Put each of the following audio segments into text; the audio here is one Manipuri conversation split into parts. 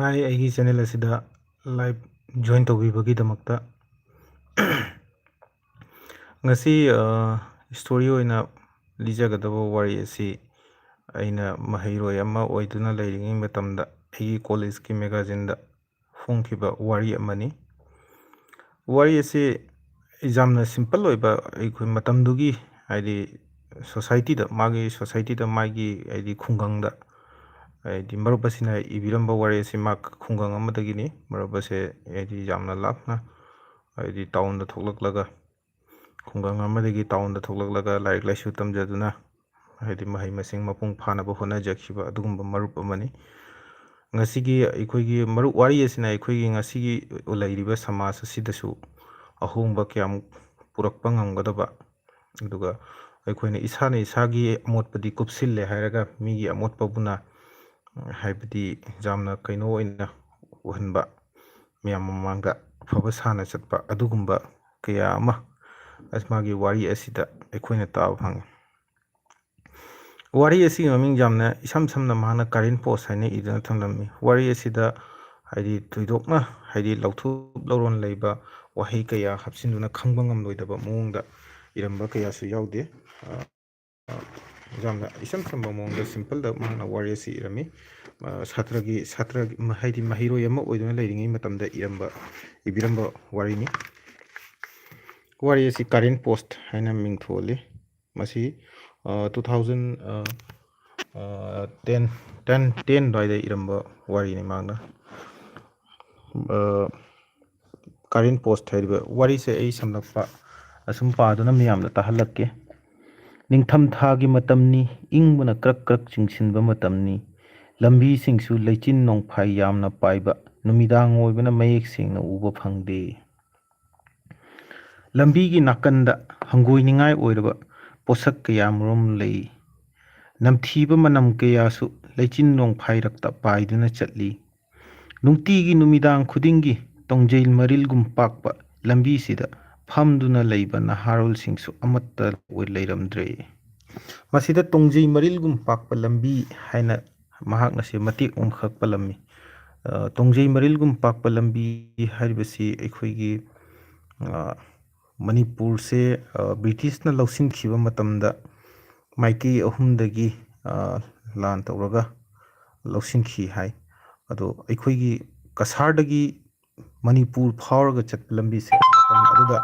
ꯍꯥꯏ ꯑꯩꯒꯤ ꯆꯦꯅꯦꯜ ꯑꯁꯤꯗ ꯂꯥꯏꯚ ꯖꯣꯏꯟ ꯇꯧꯕꯤꯕꯒꯤꯗꯃꯛꯇ ꯉꯁꯤ ꯁ꯭ꯇꯣꯔꯤ ꯑꯣꯏꯅ ꯂꯤꯖꯒꯗꯕ ꯋꯥꯔꯤ ꯑꯁꯤ ꯑꯩꯅ ꯃꯍꯩꯔꯣꯏ ꯑꯃ ꯑꯣꯏꯗꯨꯅ ꯂꯩꯔꯤꯉꯩ ꯃꯇꯝꯗ ꯑꯩꯒꯤ ꯀꯣꯂꯦꯖꯀꯤ ꯃꯦꯒꯥꯖꯤꯟꯗ ꯐꯣꯡꯈꯤꯕ ꯋꯥꯔꯤ ꯑꯃꯅꯤ꯫ ꯋꯥꯔꯤ ꯑꯁꯤ ꯌꯥꯝꯅ ꯁꯤꯝꯄꯜ ꯑꯣꯏꯕ ꯑꯩꯈꯣꯏ ꯃꯇꯝꯗꯨꯒꯤ ꯍꯥꯏꯗꯤ ꯁꯣꯁꯥꯏꯇꯤꯗ ꯃꯥꯒꯤ ꯍꯥꯏꯗꯤ ꯈꯨꯡꯒꯪꯗ ꯍꯥꯏꯗꯤ ꯃꯔꯨꯞ ꯑꯁꯤꯅ ꯏꯕꯤꯔꯝꯕ ꯋꯥꯔꯤ ꯑꯁꯤ ꯃꯥ ꯈꯨꯡꯒꯪ ꯑꯃꯗꯒꯤꯅꯤ꯫ ꯃꯔꯨꯞ ꯑꯁꯦ ꯍꯥꯏꯗꯤ ꯌꯥꯝꯅ ꯂꯥꯞꯅ ꯍꯥꯏꯗꯤ ꯇꯥꯎꯟꯗ ꯊꯣꯛꯂꯛꯂꯒ ꯈꯨꯡꯒꯪ ꯑꯃꯗꯒꯤ ꯇꯥꯎꯟꯗ ꯊꯣꯛꯂꯛꯂꯒ ꯂꯥꯏꯔꯤꯛ ꯂꯥꯏꯁꯨ ꯇꯝꯖꯗꯨꯅ ꯍꯥꯏꯗꯤ ꯃꯍꯩ ꯃꯁꯤꯡ ꯃꯄꯨꯡ ꯐꯥꯅꯕ ꯍꯣꯠꯅꯖꯈꯤꯕ ꯑꯗꯨꯒꯨꯝꯕ ꯃꯔꯨꯞ ꯑꯃꯅꯤ꯫ ꯉꯁꯤꯒꯤ ꯑꯩꯈꯣꯏꯒꯤ ꯃꯔꯨꯞ ꯋꯥꯔꯤ ꯑꯁꯤꯅ ꯑꯩꯈꯣꯏꯒꯤ ꯉꯁꯤꯒꯤ ꯂꯩꯔꯤꯕ ꯁꯃꯥꯖ ꯑꯁꯤꯗꯁꯨ ꯑꯍꯣꯡꯕ ꯀꯌꯥꯃꯨꯛ ꯄꯨꯔꯛꯄ ꯉꯝꯒꯗꯕ, ꯑꯗꯨꯒ ꯑꯩꯈꯣꯏꯅ ꯏꯁꯥꯅ ꯏꯁꯥꯒꯤ ꯑꯃꯣꯠꯄꯗꯤ ꯀꯨꯞꯁꯤꯜꯂꯦ ꯍꯥꯏꯔꯒ ꯃꯤꯒꯤ ꯑꯃꯣꯠꯄꯕꯨꯅ ꯍꯥꯏꯕꯗꯤ ꯌꯥꯝꯅ ꯀꯩꯅꯣ ꯑꯣꯏꯅ ꯎꯍꯟꯕ, ꯃꯌꯥꯝ ꯃꯃꯥꯡꯗ ꯑꯐꯕ ꯁꯥꯅ ꯆꯠꯄ ꯑꯗꯨꯒꯨꯝꯕ ꯀꯌా ꯑꯃ ꯃꯥꯒꯤ ꯋꯥꯔꯤ ꯑꯁꯤꯗ ꯑꯩꯈꯣꯏꯅ ꯇꯥꯕ ꯐꯪꯉꯤ꯫ ꯋꯥꯔꯤ ꯑꯁꯤꯒꯤ ꯃꯃꯤꯡ ꯌꯥꯝꯅ ꯏꯁꯝ ꯁꯝꯅ ꯃꯍꯥꯛꯅ ꯀꯔꯦꯟ ꯄꯣꯁ ꯍꯥꯏꯅ ꯏꯗꯨꯅ ꯊꯝꯂꯝꯃꯤ꯫ ꯋꯥꯔꯤ ꯑꯁꯤꯗ ꯍꯥꯏꯗꯤ ꯊꯣꯏꯗꯣꯛꯅ ꯍꯥꯏꯗꯤ ꯂꯧꯊꯣꯛ ꯂꯧꯔꯣꯟ ꯂꯩꯕ ꯋꯥꯍꯩ ꯀꯌꯥ ꯍꯥꯞꯆꯤꯟꯗꯨꯅ ꯈꯪꯕ ꯉꯝꯂꯣꯏꯗꯕ ꯃꯑꯣꯡꯗ ꯏꯔꯝꯕ ꯀꯌꯥꯁꯨ ꯌꯥꯎꯗꯦ꯫ ꯌꯥꯝꯅ ꯏꯆꯝ ꯆꯝꯕ ꯃꯑꯣꯡꯗ ꯁꯤꯝꯄꯜꯗ ꯃꯍꯥꯛꯅ ꯋꯥꯔꯤ ꯑꯁꯤ ꯏꯔꯝꯃꯤ꯫ ꯁꯥꯇ꯭ꯔ ꯍꯥꯏꯗꯤ ꯃꯍꯩꯔꯣꯏ ꯑꯃ ꯑꯣꯏꯗꯨꯅ ꯂꯩꯔꯤꯉꯩ ꯃꯇꯝꯗ ꯏꯕꯤꯔꯝꯕ ꯋꯥꯔꯤꯅꯤ꯫ ꯋꯥꯔꯤ ꯑꯁꯤ ꯀꯔꯦꯟ ꯄꯣꯁꯠ ꯍꯥꯏꯅ ꯃꯤꯡꯊꯣꯜꯂꯤ꯫ ꯃꯁꯤ 2010 ꯑꯗꯨꯋꯥꯏꯗ ꯏꯔꯝꯕ ꯋꯥꯔꯤꯅꯤ ꯃꯍꯥꯛꯅ꯫ ꯀꯔꯦꯟ ꯄꯣꯁꯠ ꯍꯥꯏꯔꯤꯕ ꯋꯥꯔꯤꯁꯦ ꯑꯩ ꯁꯝꯂꯞꯄ ꯑꯁꯨꯝ ꯄꯥꯗꯨꯅ ꯃꯤꯌꯥꯝꯗ ꯇꯥꯍꯜꯂꯛꯀꯦ꯫ ꯅꯤꯡꯊꯝꯊꯥꯒꯤ ꯃꯇꯝꯅꯤ, ꯏꯪꯕꯅ ꯀ꯭ꯔꯛ ꯀ꯭ꯔꯛ ꯆꯤꯡꯁꯤꯟꯕ ꯃꯇꯝꯅꯤ꯫ ꯂꯝꯕꯤꯁꯤꯡꯁꯨ ꯂꯩꯆꯤꯟ ꯅꯣꯡꯐꯥꯏ ꯌꯥꯝꯅ ꯄꯥꯏꯕ, ꯅꯨꯃꯤꯗꯥꯡ ꯑꯣꯏꯕꯅ ꯃꯌꯦꯛ ꯁꯦꯡꯅ ꯎꯕ ꯐꯪꯗꯦ꯫ ꯂꯝꯕꯤꯒꯤ ꯅꯥꯀꯟꯗ ꯍꯪꯒꯣꯏꯅꯤꯡꯉꯥꯏ ꯑꯣꯏꯔꯕ ꯄꯣꯠꯁꯛ ꯀꯌꯥꯃꯔꯨꯝ ꯂꯩ꯫ ꯅꯝꯊꯤꯕ ꯃꯅꯝ ꯀꯌꯥꯁꯨ ꯂꯩꯆꯤꯟ ꯅꯣꯡꯐꯥꯏꯔꯛꯇ ꯄꯥꯏꯗꯨꯅ ꯆꯠꯂꯤ꯫ ꯅꯨꯡꯇꯤꯒꯤ ꯅꯨꯃꯤꯗꯥꯡ ꯈꯨꯗꯤꯡꯒꯤ ꯇꯣꯡꯖꯩ ꯃꯔꯤꯜꯒꯨꯝ ꯄꯥꯛꯄ ꯂꯝꯕꯤꯁꯤꯗ ꯐꯝꯗꯨꯅ ꯂꯩꯕ ꯅꯍꯥꯔꯣꯜꯁꯤꯡꯁꯨ ꯑꯃꯠꯇ ꯂꯩꯔꯝꯗ꯭ꯔꯦ꯫ ꯃꯁꯤꯗ ꯇꯣꯡꯖꯩ ꯃꯔꯤꯜꯒꯨꯝ ꯄꯥꯛꯄ ꯂꯝꯕꯤ ꯍꯥꯏꯅ ꯃꯍꯥꯛꯅꯁꯦ ꯃꯇꯦꯛ ꯑꯃꯈꯛ ꯄꯜꯂꯝꯃꯤ꯫ ꯇꯣꯡꯖꯩ ꯃꯔꯤꯜꯒꯨꯝ ꯄꯥꯛꯄ ꯂꯝꯕꯤ ꯍꯥꯏꯔꯤꯕꯁꯤ ꯑꯩꯈꯣꯏꯒꯤ ꯃꯅꯤꯄꯨꯔꯁꯦ ꯕ꯭ꯔꯤꯇꯤꯁꯅ ꯂꯧꯁꯤꯟꯈꯤꯕ ꯃꯇꯝꯗ ꯃꯥꯏꯀꯩ ꯑꯍꯨꯝꯗꯒꯤ ꯂꯥꯟ ꯇꯧꯔꯒ ꯂꯧꯁꯤꯟꯈꯤ ꯍꯥꯏ꯫ ꯑꯗꯣ ꯑꯩꯈꯣꯏꯒꯤ ꯀꯁꯥꯔꯗꯒꯤ ꯃꯅꯤꯄꯨꯔ ꯐꯥꯎꯔꯒ ꯆꯠꯄ ꯂꯝꯕꯤꯁꯦ ꯃꯇꯝ ꯑꯗꯨꯗ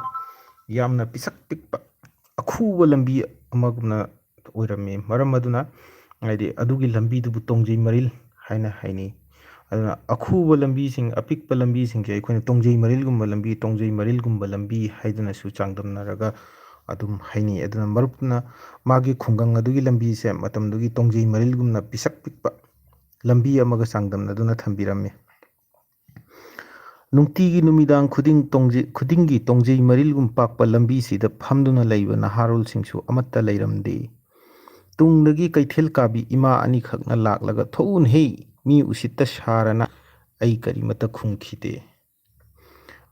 ꯌꯥꯝꯅ ꯄꯤꯁꯛ ꯄꯤꯛꯄ ꯑꯈꯨꯕ ꯂꯝꯕꯤ ꯑꯃꯒꯨꯝꯅ ꯑꯣꯏꯔꯝꯃꯤ꯫ ꯃꯔꯝ ꯑꯗꯨꯅ ꯍꯥꯏꯗꯤ ꯑꯗꯨꯒꯤ ꯂꯝꯕꯤꯗꯨꯕꯨ ꯇꯣꯡꯖꯩ ꯃꯔꯤꯜ ꯍꯥꯏꯅ ꯍꯥꯏꯅꯩ꯫ ꯑꯗꯨꯅ ꯑꯈꯨꯕ ꯂꯝꯕꯤꯁꯤꯡ, ꯑꯄꯤꯛꯄ ꯂꯝꯕꯤꯁꯤꯡꯁꯦ ꯑꯩꯈꯣꯏꯅ ꯇꯣꯡꯖꯩ ꯃꯔꯤꯜꯒꯨꯝꯕ ꯂꯝꯕꯤ, ꯇꯣꯡꯖꯩ ꯃꯔꯤꯜꯒꯨꯝꯕ ꯂꯝꯕꯤ ꯍꯥꯏꯗꯨꯅꯁꯨ ꯆꯥꯡꯗꯝꯅꯔꯒ ꯑꯗꯨꯝ ꯍꯥꯏꯅꯩ꯫ ꯑꯗꯨꯅ ꯃꯔꯨꯞꯅ ꯃꯥꯒꯤ ꯈꯨꯡꯒꯪ ꯑꯗꯨꯒꯤ ꯂꯝꯕꯤꯁꯦ ꯃꯇꯝꯗꯨꯒꯤ ꯇꯣꯡꯖꯩ ꯃꯔꯤꯜꯒꯨꯝꯅ ꯄꯤꯁꯛ ꯄꯤꯛꯄ ꯂꯝꯕꯤ ꯑꯃꯒ ꯆꯥꯡꯗꯝꯅꯗꯨꯅ ꯊꯝꯕꯤꯔꯝꯃꯤ꯫ ꯅꯨꯡꯇꯤꯒꯤ ꯅꯨꯃꯤꯗꯥꯡ ꯈꯨꯗꯤꯡꯒꯤ ꯇꯣꯡꯖꯩ ꯃꯔꯤꯜꯒꯨꯝ ꯄꯥꯛꯄ ꯂꯝꯕꯤꯁꯤꯗ ꯐꯝꯗꯨꯅ ꯂꯩꯕ ꯅꯍꯥꯔꯣꯜꯁꯤꯡꯁꯨ ꯑꯃꯠꯇ ꯂꯩꯔꯝꯗꯦ꯫ ꯇꯨꯡꯗꯒꯤ ꯀꯩꯊꯦꯜ ꯀꯥꯕꯤ ꯏꯃꯥ ꯑꯅꯤꯈꯛꯅ ꯂꯥꯛꯂꯒ "ꯊꯣꯛꯎꯅꯍꯦ, ꯃꯤ ꯎꯁꯤꯠꯇ ꯁꯥꯔꯅ" ꯑꯩ ꯀꯔꯤꯃꯠꯇ ꯈꯨꯝꯈꯤꯗꯦ꯫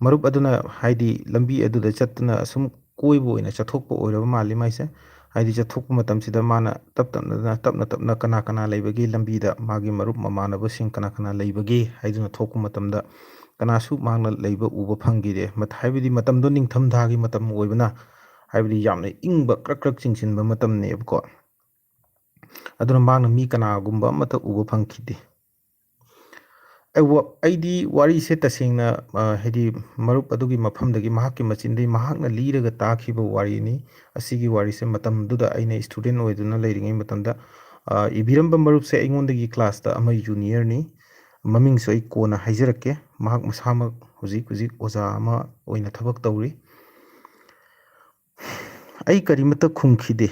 ꯃꯔꯨꯞ ꯑꯗꯨꯅ ꯍꯥꯏꯗꯤ ꯂꯝꯕꯤ ꯑꯗꯨꯗ ꯆꯠꯇꯨꯅ ꯑꯁꯨꯝ ꯀꯣꯏꯕ ꯑꯣꯏꯅ ꯆꯠꯊꯣꯛꯄ ꯑꯣꯏꯔꯕ ꯃꯥꯜꯂꯤ ꯃꯥꯏꯁꯦ꯫ ꯍꯥꯏꯗꯤ ꯆꯠꯊꯣꯛꯄ ꯃꯇꯝꯁꯤꯗ ꯃꯥꯅ ꯇꯞꯅ ꯇꯞꯅꯀꯅꯥ ꯀꯅꯥ ꯂꯩꯕꯒꯦ ꯂꯝꯕꯤꯗ, ꯃꯥꯒꯤ ꯃꯔꯨꯞ ꯃꯃꯥꯟꯅꯕꯁꯤꯡ ꯀꯅꯥ ꯀꯅꯥ ꯂꯩꯕꯒꯦ ꯍꯥꯏꯗꯨꯅ ꯊꯣꯛꯄ ꯃꯇꯝꯗ ꯀꯅꯥꯁꯨ ꯃꯍꯥꯛꯅ ꯂꯩꯕ ꯎꯕ ꯐꯪꯈꯤꯗꯦ꯫ ꯍꯥꯏꯕꯗꯤ ꯃꯇꯝꯗꯣ ꯅꯤꯡꯊꯝꯊꯥꯒꯤ ꯃꯇꯝ ꯑꯣꯏꯕꯅ ꯍꯥꯏꯕꯗꯤ ꯌꯥꯝꯅ ꯏꯪꯕ, ꯀ꯭ꯔꯛ ꯀ꯭ꯔꯛ ꯆꯤꯡꯁꯤꯟꯕ ꯃꯇꯝꯅꯦꯕꯀꯣ꯫ ꯑꯗꯨꯅ ꯃꯍꯥꯛꯅ ꯃꯤ ꯀꯅꯥꯒꯨꯝꯕ ꯑꯃꯠꯇ ꯎꯕ ꯐꯪꯈꯤꯗꯦ꯫ ꯑꯩꯗꯤ ꯋꯥꯔꯤꯁꯦ ꯇꯁꯦꯡꯅ ꯍꯥꯏꯗꯤ ꯃꯔꯨꯞ ꯑꯗꯨꯒꯤ ꯃꯐꯝꯗꯒꯤ ꯃꯍꯥꯛꯀꯤ ꯃꯆꯤꯟꯗꯒꯤ ꯃꯍꯥꯛꯅ ꯂꯤꯔꯒ ꯇꯥꯈꯤꯕ ꯋꯥꯔꯤꯅꯤ꯫ ꯑꯁꯤꯒꯤ ꯋꯥꯔꯤꯁꯦ ꯃꯇꯝꯗꯨꯗ ꯑꯩꯅ ꯁ꯭ꯇꯨꯗꯦꯟ ꯑꯣꯏꯗꯨꯅ ꯂꯩꯔꯤꯉꯩ ꯃꯇꯝꯗ ꯏꯕꯤꯔꯝꯕ ꯃꯔꯨꯞꯁꯦ ꯑꯩꯉꯣꯟꯗꯒꯤ ꯀ꯭ꯂꯥꯁꯇ ꯑꯃ ꯖꯨꯅꯤꯌꯔꯅꯤ꯫ ꯃꯃꯤꯡꯁꯨ ꯑꯩ ꯀꯣꯟꯅ ꯍꯥꯏꯖꯔꯛꯀꯦ꯫ ꯃꯍꯥꯛ ꯃꯁꯥꯃꯛ ꯍꯧꯖꯤꯛ ꯑꯣꯖꯥ ꯑꯃ ꯑꯣꯏꯅ ꯊꯕꯛ ꯇꯧꯔꯤ꯫ ꯑꯩ ꯀꯔꯤꯃꯠꯇ ꯈꯨꯝꯈꯤꯗꯦ꯫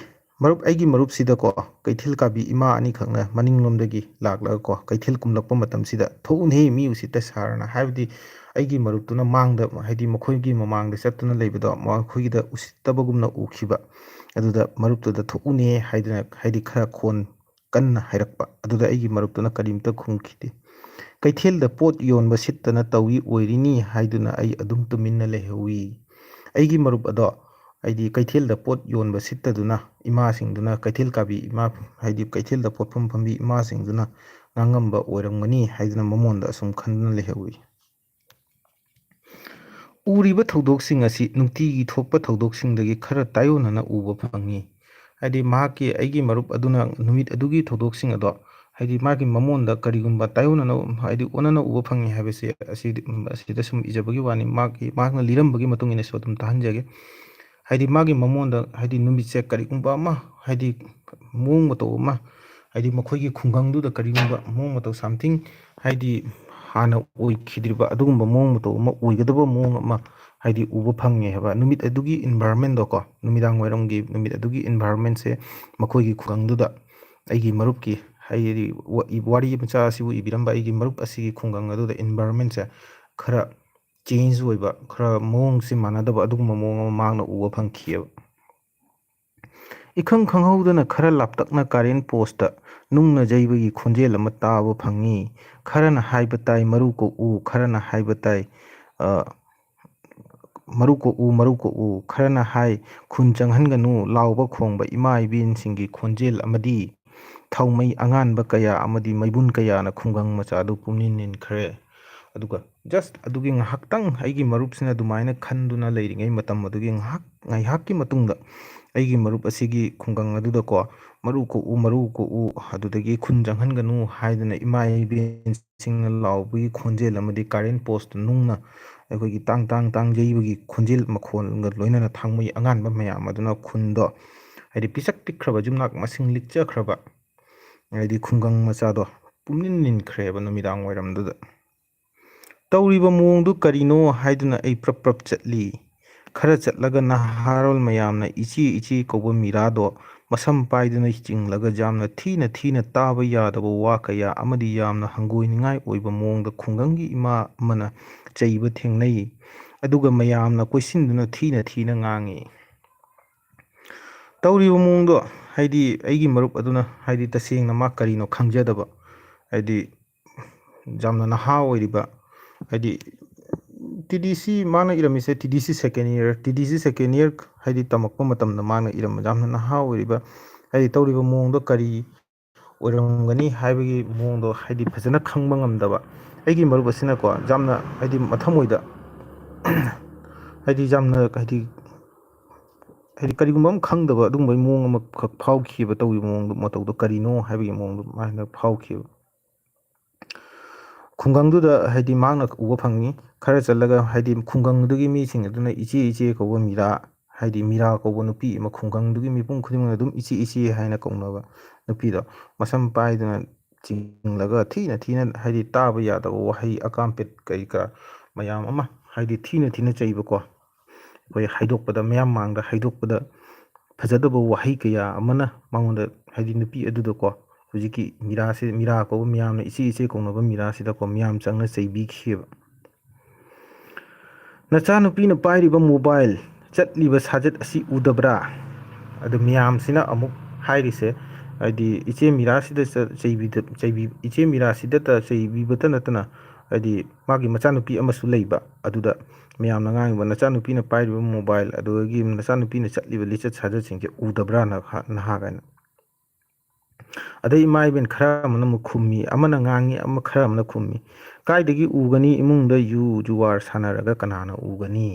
ꯑꯩꯒꯤ ꯃꯔꯨꯞꯁꯤꯗꯀꯣ ꯀꯩꯊꯦꯜ ꯀꯥꯕꯤ ꯏꯃꯥ ꯑꯅꯤꯈꯛꯅ ꯃꯅꯤꯡꯂꯣꯝꯗꯒꯤ ꯂꯥꯛꯂꯒꯀꯣ ꯀꯩꯊꯦꯜ ꯀꯨꯝꯂꯛꯄ ꯃꯇꯝꯁꯤꯗ "ꯊꯣꯛꯎꯅꯍꯦ, ꯃꯤ ꯎꯁꯤꯠꯇ ꯁꯥꯔꯅ" ꯍꯥꯏꯕꯗꯤ ꯑꯩꯒꯤ ꯃꯔꯨꯞꯇꯨꯅ ꯃꯥꯡꯗ ꯍꯥꯏꯗꯤ ꯃꯈꯣꯏꯒꯤ ꯃꯃꯥꯡꯗ ꯆꯠꯇꯨꯅ ꯂꯩꯕꯗꯣ ꯃꯈꯣꯏꯒꯤꯗ ꯎꯁꯤꯠꯇꯕꯒꯨꯝꯅ ꯎꯈꯤꯕ꯫ ꯑꯗꯨꯗ ꯃꯔꯨꯞꯇꯨꯗ "ꯊꯣꯛꯎꯅꯦ" ꯍꯥꯏꯗꯨꯅ ꯍꯥꯏꯗꯤ ꯈꯔ ꯈꯣꯟ ꯀꯟꯅ ꯍꯥꯏꯔꯛꯄ꯫ ꯑꯗꯨꯗ ꯑꯩꯒꯤ ꯃꯔꯨꯞꯇꯨꯅ ꯀꯔꯤꯃꯠꯇ ꯈꯨꯝꯈꯤꯗꯦ꯫ ꯀꯩꯊꯦꯜꯗ ꯄꯣꯠ ꯌꯣꯟꯕ ꯁꯤꯠꯇꯅ ꯇꯧꯏ ꯑꯣꯏꯔꯤꯅꯤ ꯍꯥꯏꯗꯨꯅ ꯑꯩ ꯑꯗꯨꯝ ꯇꯨꯃꯤꯟꯅ ꯂꯩꯍꯧꯏ꯫ ꯑꯩꯒꯤ ꯃꯔꯨꯞ ꯑꯗꯣ ꯍꯥꯏꯗꯤ ꯀꯩꯊꯦꯜꯗ ꯄꯣꯠ ꯌꯣꯟꯕ ꯁꯤꯠꯇꯗꯨꯅ ꯏꯃꯥꯁꯤꯡꯗꯨꯅ, ꯀꯩꯊꯦꯜ ꯀꯥꯕꯤ ꯏꯃꯥ ꯍꯥꯏꯗꯤ ꯀꯩꯊꯦꯜꯗ ꯄꯣꯠꯐꯝ ꯐꯝꯕꯤ ꯏꯃꯥꯁꯤꯡꯗꯨꯅ ꯉꯥꯡꯉꯝꯕ ꯑꯣꯏꯔꯝꯒꯅꯤ ꯍꯥꯏꯗꯨꯅ ꯃꯉꯣꯟꯗ ꯑꯁꯨꯝ ꯈꯟꯗꯨꯅ ꯂꯩꯍꯧꯏ꯫ ꯎꯔꯤꯕ ꯊꯧꯗꯣꯛꯁꯤꯡ ꯑꯁꯤ ꯅꯨꯡꯇꯤꯒꯤ ꯊꯣꯛꯄ ꯊꯧꯗꯣꯛꯁꯤꯡꯗꯒꯤ ꯈꯔ ꯇꯥꯏꯑꯣꯟꯅꯅ ꯎꯕ ꯐꯪꯏ꯫ ꯍꯥꯏꯗꯤ ꯑꯩꯒꯤ ꯃꯔꯨꯞ ꯑꯗꯨꯅ ꯅꯨꯃꯤꯠ ꯑꯗꯨꯒꯤ ꯊꯧꯗꯣꯛꯁꯤꯡ ꯑꯗꯣ ꯍꯥꯏꯗꯤ ꯃꯥꯒꯤ ꯃꯉꯣꯟꯗ ꯀꯔꯤꯒꯨꯝꯕ ꯇꯥꯏꯑꯣꯟꯅꯅ ꯍꯥꯏꯗꯤ ꯑꯣꯟꯅꯅ ꯎꯕ ꯐꯪꯏ ꯍꯥꯏꯕꯁꯤ ꯑꯁꯤꯗ ꯁꯨꯝ ꯏꯖꯕꯒꯤ ꯋꯥꯅꯤ, ꯃꯍꯥꯛꯅ ꯂꯤꯔꯝꯕꯒꯤ ꯃꯇꯨꯡ ꯏꯟꯅꯁꯨ ꯑꯗꯨꯝ ꯇꯥꯍꯟꯖꯒꯦ꯫ ꯍꯥꯏꯗꯤ ꯃꯥꯒꯤ ꯃꯉꯣꯟꯗ ꯍꯥꯏꯗꯤ ꯅꯨꯃꯤꯠꯁꯦ ꯀꯔꯤꯒꯨꯝꯕ ꯑꯃ ꯍꯥꯏꯗꯤ ꯃꯑꯣꯡ ꯃꯇꯧ ꯑꯃ ꯍꯥꯏꯗꯤ ꯃꯈꯣꯏꯒꯤ ꯈꯨꯡꯒꯪꯗꯨꯗ ꯀꯔꯤꯒꯨꯝꯕ ꯃꯑꯣꯡ ꯃꯇꯧ ꯁꯝꯊꯤꯡ ꯍꯥꯏꯗꯤ ꯍꯥꯟꯅ ꯑꯣꯏꯈꯤꯗ꯭ꯔꯤꯕ ꯑꯗꯨꯒꯨꯝꯕ ꯃꯑꯣꯡ ꯃꯇꯧ ꯑꯃ ꯑꯣꯏꯒꯗꯕ ꯃꯑꯣꯡ ꯑꯃ ꯍꯥꯏꯗꯤ ꯎꯕ ꯐꯪꯉꯦ ꯍꯥꯏꯕ ꯅꯨꯃꯤꯠ ꯑꯗꯨꯒꯤ ꯏꯟꯚꯥꯏꯔꯣꯟꯃꯦꯟꯗꯣꯀꯣ, ꯅꯨꯃꯤꯗꯥꯡ ꯋꯥꯏꯔꯝꯒꯤ ꯅꯨꯃꯤꯠ ꯑꯗꯨꯒꯤ ꯏꯟꯚꯥꯏꯔꯣꯟꯃꯦꯟꯁꯦ ꯃꯈꯣꯏꯒꯤ ꯈꯨꯡꯒꯪꯗꯨꯗ ꯑꯩꯒꯤ ꯃꯔꯨꯞꯀꯤ ꯍꯥꯏꯗꯤ ꯋꯥꯔꯤ ꯃꯆꯥ ꯑꯁꯤꯕꯨ ꯏꯕꯤꯔꯝꯕ ꯑꯩꯒꯤ ꯃꯔꯨꯞ ꯑꯁꯤꯒꯤ ꯈꯨꯡꯒꯪ ꯑꯗꯨꯗ ꯏꯟꯚꯥꯏꯔꯣꯟꯃꯦꯟꯁꯦ ꯈꯔ ꯆꯦꯟꯖ ꯑꯣꯏꯕ, ꯈꯔ ꯃꯑꯣꯡꯁꯤ ꯃꯥꯟꯅꯗꯕ ꯑꯗꯨꯒꯨꯝꯕ ꯃꯑꯣꯡ ꯑꯃ ꯃꯍꯥꯛꯅ ꯎꯕ ꯐꯪꯈꯤꯑꯕ꯫ ꯏꯈꯪ ꯈꯪꯍꯧꯗꯅ ꯈꯔ ꯂꯥꯞꯇꯛꯅ ꯀꯥꯔꯦꯟ ꯄꯣꯁꯇ ꯅꯨꯡꯅ ꯌꯩꯕꯒꯤ ꯈꯣꯟꯖꯦꯜ ꯑꯃ ꯇꯥꯕ ꯐꯪꯏ꯫ ꯈꯔꯅ ꯍꯥꯏꯕ ꯇꯥꯏ ꯃꯔꯨ ꯀꯣꯛꯎ, ꯈꯔꯅ ꯍꯥꯏꯕ ꯇꯥꯏ ꯃꯔꯨ ꯀꯣꯛꯎ ꯃꯔꯨ ꯀꯣꯛꯎ, ꯈꯔꯅ ꯍꯥꯏ ꯈꯨꯟ ꯆꯪꯍꯟꯒꯅꯨ ꯂꯥꯎꯕ ꯈꯣꯡꯕ ꯏꯃꯥ ꯏꯕꯦꯟꯁꯤꯡꯒꯤ ꯈꯣꯟꯖꯦꯜ ꯑꯃꯗꯤ ꯊꯥꯎꯃꯩ ꯑꯉꯥꯟꯕ ꯀꯌꯥ ꯑꯃꯗꯤ ꯃꯩꯕꯨꯟ ꯀꯌꯥꯅ ꯈꯨꯡꯒꯪ ꯃꯆꯥꯗꯨ ꯄꯨꯝꯅꯤꯟ ꯅꯤꯟꯈ꯭ꯔꯦ꯫ ꯑꯗꯨꯒ ꯖꯁ ꯑꯗꯨꯒꯤ ꯉꯥꯏꯍꯥꯛꯇꯪ ꯑꯩꯒꯤ ꯃꯔꯨꯞꯁꯤꯅ ꯑꯗꯨꯃꯥꯏꯅ ꯈꯟꯗꯨꯅ ꯂꯩꯔꯤꯉꯩ ꯃꯇꯝ ꯑꯗꯨꯒꯤ ꯉꯥꯏꯍꯥꯛꯀꯤ ꯃꯇꯨꯡꯗ ꯑꯩꯒꯤ ꯃꯔꯨꯞ ꯑꯁꯤꯒꯤ ꯈꯨꯡꯒꯪ ꯑꯗꯨꯗꯀꯣ ꯃꯔꯨ ꯀꯣꯛꯎ ꯃꯔꯨ ꯀꯣꯛꯎ ꯑꯗꯨꯗꯒꯤ ꯈꯨꯟ ꯆꯪꯍꯟꯒꯅꯨ ꯍꯥꯏꯗꯅ ꯏꯃꯥ ꯏꯕꯦꯟꯁꯤꯡꯅ ꯂꯥꯎꯕꯒꯤ ꯈꯣꯟꯖꯦꯜ ꯑꯃꯗꯤ ꯀꯥꯔꯦꯟ ꯄꯣꯁꯇ ꯅꯨꯡꯅ ꯑꯩꯈꯣꯏꯒꯤ ꯇꯥꯡ ꯇꯥꯡ ꯇꯥꯡ ꯌꯩꯕꯒꯤ ꯈꯣꯟꯖꯦꯜ ꯃꯈꯣꯟꯒ ꯂꯣꯏꯅꯅ ꯊꯥꯡꯃꯩ ꯑꯉꯥꯟꯕ ꯃꯌꯥꯝ ꯑꯗꯨꯅ ꯈꯨꯟꯗꯣ ꯍꯥꯏꯗꯤ ꯄꯤꯁꯛ ꯄꯤꯛꯈ꯭ꯔꯕ ꯌꯨꯝꯅꯥꯛ ꯃꯁꯤꯡ ꯂꯤꯛꯆꯈ꯭ꯔꯕ ꯍꯥꯏꯗꯤ ꯈꯨꯡꯒꯪ ꯃꯆꯥꯗꯣ ꯄꯨꯝꯅꯤꯟ ꯅꯤꯟꯈ꯭ꯔꯦꯕ ꯅꯨꯃꯤꯗꯥꯡ ꯋꯥꯏꯔꯝꯗꯨꯗ꯫ ꯇꯧꯔꯤꯕ ꯃꯑꯣꯡꯗꯨ ꯀꯔꯤꯅꯣ ꯍꯥꯏꯗꯨꯅ ꯑꯩ ꯄ꯭ꯔꯞ ꯄ꯭ꯔꯞ ꯆꯠꯂꯤ꯫ ꯈꯔ ꯆꯠꯂꯒ ꯅꯍꯥꯔꯣꯜ ꯃꯌꯥꯝꯅ ꯏꯆꯦ ꯏꯆꯦ ꯀꯧꯕ ꯃꯤꯔꯥꯗꯣ ꯃꯁꯝ ꯄꯥꯏꯗꯨꯅ ꯆꯤꯡꯂꯒ ꯌꯥꯝꯅ ꯊꯤꯅ ꯊꯤꯅ ꯇꯥꯕ ꯌꯥꯗꯕ ꯋꯥ ꯀꯌꯥ ꯑꯃꯗꯤ ꯌꯥꯝꯅ ꯍꯪꯒꯣꯏꯅꯤꯡꯉꯥꯏ ꯑꯣꯏꯕ ꯃꯑꯣꯡꯗ ꯈꯨꯡꯒꯪꯒꯤ ꯏꯃꯥ ꯑꯃꯅ ꯆꯩꯕ ꯊꯦꯡꯅꯩ꯫ ꯑꯗꯨꯒ ꯃꯌꯥꯝꯅ ꯀꯣꯏꯁꯤꯟꯗꯨꯅ ꯊꯤꯅ ꯊꯤꯅ ꯉꯥꯡꯏ꯫ ꯇꯧꯔꯤꯕ ꯃꯑꯣꯡꯗꯣ ꯍꯥꯏꯗꯤ ꯑꯩꯒꯤ ꯃꯔꯨꯞ ꯑꯗꯨꯅ ꯍꯥꯏꯗꯤ ꯇꯁꯦꯡꯅ ꯃꯥ ꯀꯔꯤꯅꯣ ꯈꯪꯖꯗꯕ, ꯍꯥꯏꯗꯤ ꯌꯥꯝꯅ ꯅꯍꯥ ꯑꯣꯏꯔꯤꯕ, ꯍꯥꯏꯗꯤ TDC ꯃꯥꯅ ꯏꯔꯝꯃꯤꯁꯦ TDC ꯁꯦꯀꯦꯟ ꯏꯌꯔ ꯍꯥꯏꯗꯤ ꯇꯝꯃꯛꯄ ꯃꯇꯝꯗ ꯃꯥꯅ ꯏꯔꯝꯕ ꯌꯥꯝꯅ ꯅꯍꯥ ꯑꯣꯏꯔꯤꯕ, ꯍꯥꯏꯗꯤ ꯇꯧꯔꯤꯕ ꯃꯑꯣꯡꯗꯣ ꯀꯔꯤ ꯑꯣꯏꯔꯝꯒꯅꯤ ꯍꯥꯏꯕꯒꯤ ꯃꯑꯣꯡꯗꯣ ꯍꯥꯏꯗꯤ ꯐꯖꯅ ꯈꯪꯕ ꯉꯝꯗꯕ ꯑꯩꯒꯤ ꯃꯔꯨꯞ ꯑꯁꯤꯅꯀꯣ ꯌꯥꯝꯅ ꯍꯥꯏꯗꯤ ꯃꯊꯃꯣꯏꯗ ꯍꯥꯏꯗꯤ ꯌꯥꯝꯅ ꯍꯥꯏꯗꯤ ꯀꯔꯤꯒꯨꯝꯕ ꯑꯃ ꯈꯪꯗꯕ ꯑꯗꯨꯒꯨꯝꯕꯒꯤ ꯃꯑꯣꯡ ꯑꯃꯈꯛ ꯐꯥꯎꯈꯤꯕ ꯇꯧꯔꯤꯕ ꯃꯑꯣꯡꯗꯣ ꯃꯇꯧꯗꯣ ꯀꯔꯤꯅꯣ ꯍꯥꯏꯕꯒꯤ ꯃꯑꯣꯡꯗꯣ ꯃꯥꯅ ꯐꯥꯎꯈꯤꯕ꯫ ꯈꯨꯡꯒꯪꯗꯨꯗ ꯍꯥꯏꯗꯤ ꯃꯍꯥꯛꯅ ꯎꯕ ꯐꯪꯏ꯫ ꯈꯔ ꯆꯠꯂꯒ ꯍꯥꯏꯗꯤ ꯈꯨꯡꯒꯪꯗꯨꯒꯤ ꯃꯤꯁꯤꯡ ꯑꯗꯨꯅ ꯏꯆꯦ ꯏꯆꯦ ꯀꯧꯕ ꯃꯤꯔꯥ, ꯍꯥꯏꯗꯤ ꯃꯤꯔꯥ ꯀꯧꯕ ꯅꯨꯄꯤ ꯑꯃ ꯈꯨꯡꯒꯪꯗꯨꯒꯤ ꯃꯤꯄꯨꯝ ꯈꯨꯗꯤꯡꯃꯛꯅ ꯑꯗꯨꯝ ꯏꯆꯦ ꯏꯆꯦ ꯍꯥꯏꯅ ꯀꯧꯅꯕ ꯅꯨꯄꯤꯗꯣ ꯃꯁꯝ ꯄꯥꯏꯗꯨꯅ ꯆꯤꯡꯂꯒ ꯊꯤꯅ ꯊꯤꯅ ꯍꯥꯏꯗꯤ ꯇꯥꯕ ꯌꯥꯗꯕ ꯋꯥꯍꯩ ꯑꯀꯥꯝꯄꯦꯠ ꯀꯩ ꯀꯥ ꯃꯌꯥꯝ ꯑꯃ ꯍꯥꯏꯗꯤ ꯊꯤꯅ ꯊꯤꯅ ꯆꯩꯕꯀꯣ, ꯑꯩꯈꯣꯏ ꯍꯥꯏꯗꯣꯛꯄꯗ ꯃꯌꯥꯝ ꯃꯥꯡꯗ ꯍꯥꯏꯗꯣꯛꯄꯗ ꯐꯖꯗꯕ ꯋꯥꯍꯩ ꯀꯌꯥ ꯑꯃꯅ ꯃꯉꯣꯟꯗ ꯍꯥꯏꯗꯤ ꯅꯨꯄꯤ ꯑꯗꯨꯗꯀꯣ ꯍꯧꯖꯤꯛꯀꯤ ꯃꯤꯔꯥ ꯀꯧꯕ ꯃꯤꯌꯥꯝꯅ ꯏꯆꯦ ꯏꯆꯦ ꯀꯧꯅꯕ ꯃꯤꯔꯥꯁꯤꯗꯀꯣ ꯃꯤꯌꯥꯝ ꯆꯪꯅ ꯆꯩꯕꯤꯈꯤꯑꯕ꯫ ꯅꯆꯥꯅꯨꯄꯤꯅ ꯄꯥꯏꯔꯤꯕ ꯃꯣꯕꯥꯏꯜ ꯆꯠꯂꯤꯕ ꯁꯥꯖꯠ ꯑꯁꯤ ꯎꯗꯕ꯭ꯔꯥ? ꯑꯗꯨ ꯃꯤꯌꯥꯝꯁꯤꯅ ꯑꯃꯨꯛ ꯍꯥꯏꯔꯤꯁꯦ ꯍꯥꯏꯗꯤ ꯏꯆꯦ ꯃꯤꯔꯥꯁꯤꯗꯇ ꯆꯩꯕꯤꯕꯇ ꯅꯠꯇꯅ ꯍꯥꯏꯗꯤ ꯃꯥꯒꯤ ꯃꯆꯥꯅꯨꯄꯤ ꯑꯃꯁꯨ ꯂꯩꯕ ꯑꯗꯨꯗ ꯃꯌꯥꯝꯅ ꯉꯥꯡꯉꯤꯕ ꯅꯆꯥꯅꯨꯄꯤꯅ ꯄꯥꯏꯔꯤꯕ ꯃꯣꯕꯥꯏꯜ ꯑꯗꯨꯗꯒꯤ ꯅꯆꯥꯅꯨꯄꯤꯅ ꯆꯠꯂꯤꯕ ꯂꯤꯆꯠ ꯁꯥꯖꯠꯁꯤꯡꯁꯦ ꯎꯗꯕ꯭ꯔꯥ ꯅꯍꯥ ꯀꯥꯏꯅ꯫ ꯑꯗꯩ ꯏꯃꯥ ꯏꯕꯦꯟ ꯈꯔ ꯑꯃꯅ ꯑꯃꯨꯛ ꯈꯨꯝꯃꯤ, ꯑꯃꯅ ꯉꯥꯡꯉꯤ ꯈꯔ ꯑꯃꯅ ꯈꯨꯝꯃꯤ꯫ ꯀꯥꯏꯗꯒꯤ ꯎꯒꯅꯤ ꯏꯃꯨꯡꯗ ꯖꯨꯋꯥꯔ ꯁꯥꯟꯅꯔꯒ ꯀꯅꯥꯅ ꯎꯒꯅꯤ?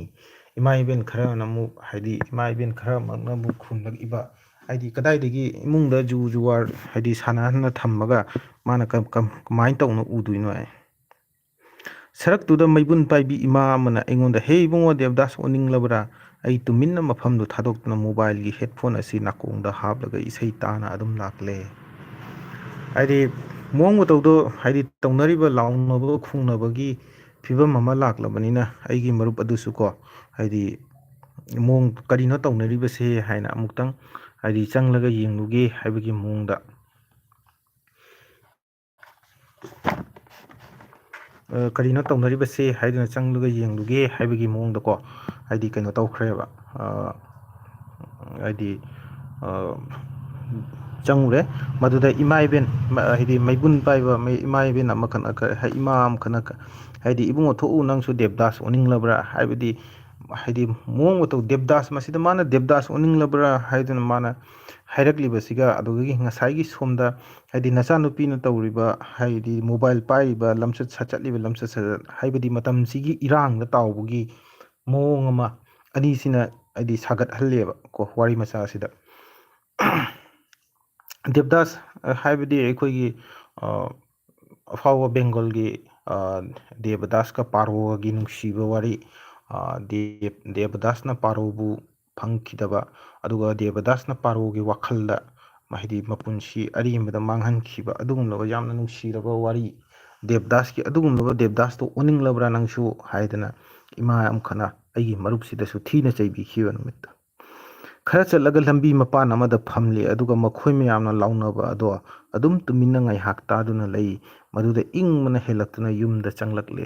ꯏꯃꯥ ꯏꯕꯦꯟ ꯈꯔꯅ ꯑꯃꯨꯛ ꯍꯥꯏꯗꯤ ꯏꯃꯥ ꯏꯕꯦꯟ ꯈꯔꯃꯛꯅ ꯑꯃꯨꯛ ꯈꯨꯝꯂꯛꯏꯕ ꯍꯥꯏꯗꯤ ꯀꯗꯥꯏꯗꯒꯤ ꯏꯃꯨꯡꯗ ꯖꯨꯋꯥꯔ ꯍꯥꯏꯗꯤ ꯁꯥꯟꯅꯍꯟꯅ ꯊꯝꯃꯒ ꯃꯥꯅ ꯀꯃꯥꯏꯅ ꯇꯧꯅ ꯎꯗꯣꯏꯅꯣ? ꯁꯔꯛꯇꯨꯗ ꯃꯩꯕꯨꯟ ꯄꯥꯏꯕꯤ ꯏꯃꯥ ꯑꯃꯅ ꯑꯩꯉꯣꯟꯗ ꯍꯦ ꯏꯕꯨꯡꯉꯣ ꯗꯦꯕꯗꯥꯁ ꯑꯣꯟꯅꯤꯡꯂꯕ꯭ꯔꯥ? ꯑꯩ ꯇꯨꯃꯤꯟꯅ ꯃꯐꯝꯗꯨ ꯊꯥꯗꯣꯛꯇꯨꯅ ꯃꯣꯕꯥꯏꯜꯒꯤ ꯍꯦꯠꯐꯣꯟ ꯑꯁꯤ ꯅꯥꯀꯣꯡꯗ ꯍꯥꯞꯂꯒ ꯏꯁꯩ ꯇꯥꯅ ꯑꯗꯨꯝ ꯂꯥꯛꯂꯦ꯫ ꯍꯥꯏꯗꯤ ꯃꯑꯣꯡ ꯃꯇꯧꯗꯣ ꯍꯥꯏꯗꯤ ꯇꯧꯅꯔꯤꯕ ꯂꯥꯎꯅꯕ ꯈꯣꯡꯅꯕꯒꯤ ꯐꯤꯕꯝ ꯑꯃ ꯂꯥꯛꯂꯕꯅꯤꯅ ꯑꯩꯒꯤ ꯃꯔꯨꯞ ꯑꯗꯨꯁꯨ ꯀꯣ ꯍꯥꯏꯗꯤ ꯃꯑꯣꯡ ꯀꯔꯤꯅꯣ ꯇꯧꯅꯔꯤꯕꯁꯦ ꯍꯥꯏꯅ ꯑꯃꯨꯛꯇꯪ ꯍꯥꯏꯗꯤ ꯆꯪꯂꯒ ꯌꯦꯡꯂꯨꯒꯦ ꯍꯥꯏꯕꯒꯤ ꯃꯑꯣꯡꯗ ꯀꯔꯤꯅꯣ ꯇꯧꯅꯔꯤꯕꯁꯦ ꯍꯥꯏꯗꯨꯅ ꯆꯪꯂꯒ ꯌꯦꯡꯂꯨꯒꯦ ꯍꯥꯏꯕꯒꯤ ꯃꯑꯣꯡꯗꯀꯣ ꯍꯥꯏꯗꯤ ꯀꯩꯅꯣ ꯇꯧꯈ꯭ꯔꯦꯕ, ꯍꯥꯏꯗꯤ ꯆꯪꯉꯨꯔꯦ꯫ ꯃꯗꯨꯗ ꯏꯃꯥ ꯏꯕꯦꯟ ꯍꯥꯏꯗꯤ ꯃꯩꯕꯨꯟ ꯄꯥꯏꯕ ꯏꯃꯥ ꯏꯕꯦꯟ ꯑꯃꯈꯛꯅ ꯏꯃꯥ ꯑꯃꯈꯛꯅ ꯍꯥꯏꯗꯤ ꯏꯕꯨꯡꯉꯣ ꯊꯣꯛꯎ ꯅꯪꯁꯨ ꯗꯦꯕꯗꯥꯁ ꯑꯣꯟꯅꯤꯡꯂꯕ꯭ꯔꯥ? ꯍꯥꯏꯕꯗꯤ ꯃꯑꯣꯡ ꯃꯇꯧ ꯗꯦꯕꯗꯥꯁ, ꯃꯁꯤꯗ ꯃꯥꯅ ꯗꯦꯕꯗꯥꯁ ꯑꯣꯟꯅꯤꯡꯂꯕ꯭ꯔꯥ ꯍꯥꯏꯗꯨꯅ ꯃꯥꯅ ꯍꯥꯏꯔꯛꯂꯤꯕꯁꯤꯒ ꯑꯗꯨꯗꯒꯤ ꯉꯁꯥꯏꯒꯤ ꯁꯣꯝꯗ ꯍꯥꯏꯗꯤ ꯅꯆꯥꯅꯨꯄꯤꯅ ꯇꯧꯔꯤꯕ ꯍꯥꯏꯗꯤ ꯃꯣꯕꯥꯏꯜ ꯄꯥꯏꯔꯤꯕ ꯂꯝꯆꯠ ꯆꯠꯂꯤꯕ ꯂꯝꯆꯠ ꯁꯥꯖꯠ ꯍꯥꯏꯕꯗꯤ ꯃꯇꯝꯁꯤꯒꯤ ꯏꯔꯥꯡꯗ ꯇꯥꯎꯕꯒꯤ ꯃꯑꯣꯡ ꯑꯃ ꯑꯅꯤꯁꯤꯅ ꯍꯥꯏꯗꯤ ꯁꯥꯒꯠꯍꯜꯂꯦꯕ ꯀꯣ ꯋꯥꯔꯤ ꯃꯆꯥ ꯑꯁꯤꯗ ꯗꯦꯕꯗꯥꯁ ꯍꯥꯏꯕꯗꯤ ꯑꯩꯈꯣꯏꯒꯤ ꯑꯐꯥꯎꯕ ꯕꯦꯡꯒꯣꯜꯒꯤ ꯗꯦꯕꯗꯥꯁꯀ ꯄꯥꯔꯣꯒꯤ ꯅꯨꯡꯁꯤꯕ ꯋꯥꯔꯤ ꯗꯦꯕꯗꯥꯁꯅ ꯄꯥꯔꯣꯕꯨ ꯐꯪꯈꯤꯗꯕ ꯑꯗꯨꯒ ꯗꯦꯕꯗꯥꯁꯅ ꯄꯥꯔꯣꯒꯤ ꯋꯥꯈꯜꯗ ꯍꯥꯏꯗꯤ ꯃꯄꯨꯟꯁꯤ ꯑꯔꯦꯝꯕꯗ ꯃꯥꯡꯍꯟꯈꯤꯕ ꯑꯗꯨꯒꯨꯝꯂꯕ ꯌꯥꯝꯅ ꯅꯨꯡꯁꯤꯔꯕ ꯋꯥꯔꯤ ꯗꯦꯕꯗꯥꯁꯀꯤ ꯑꯗꯨꯒꯨꯝꯂꯕ ꯗꯦꯕꯗꯥꯁꯇꯣ ꯑꯣꯅꯤꯡꯂꯕ꯭ꯔꯥ ꯅꯪꯁꯨ ꯍꯥꯏꯗꯅ ꯏꯃꯥ ꯑꯃꯈꯛꯅ ꯑꯩꯒꯤ ꯃꯔꯨꯞꯁꯤꯗꯁꯨ ꯊꯤꯅ ꯆꯩꯕꯤꯈꯤꯕ ꯅꯨꯃꯤꯠꯇ ꯈꯔ ꯆꯠꯂꯒ ꯂꯝꯕꯤ ꯃꯄꯥꯟ ꯑꯃꯗ ꯐꯝꯂꯤ ꯑꯗꯨꯒ ꯃꯈꯣꯏ ꯃꯌꯥꯝꯅ ꯂꯥꯎꯅꯕ ꯑꯗꯣ ꯑꯗꯨꯝ ꯇꯨꯃꯤꯟꯅ ꯉꯥꯏꯍꯥꯛ ꯇꯥꯗꯨꯅ ꯂꯩ ꯃꯗꯨꯗ ꯏꯪꯕꯅ ꯍꯦꯜꯂꯛꯇꯨꯅ ꯌꯨꯝꯗ ꯆꯪꯂꯛꯂꯦ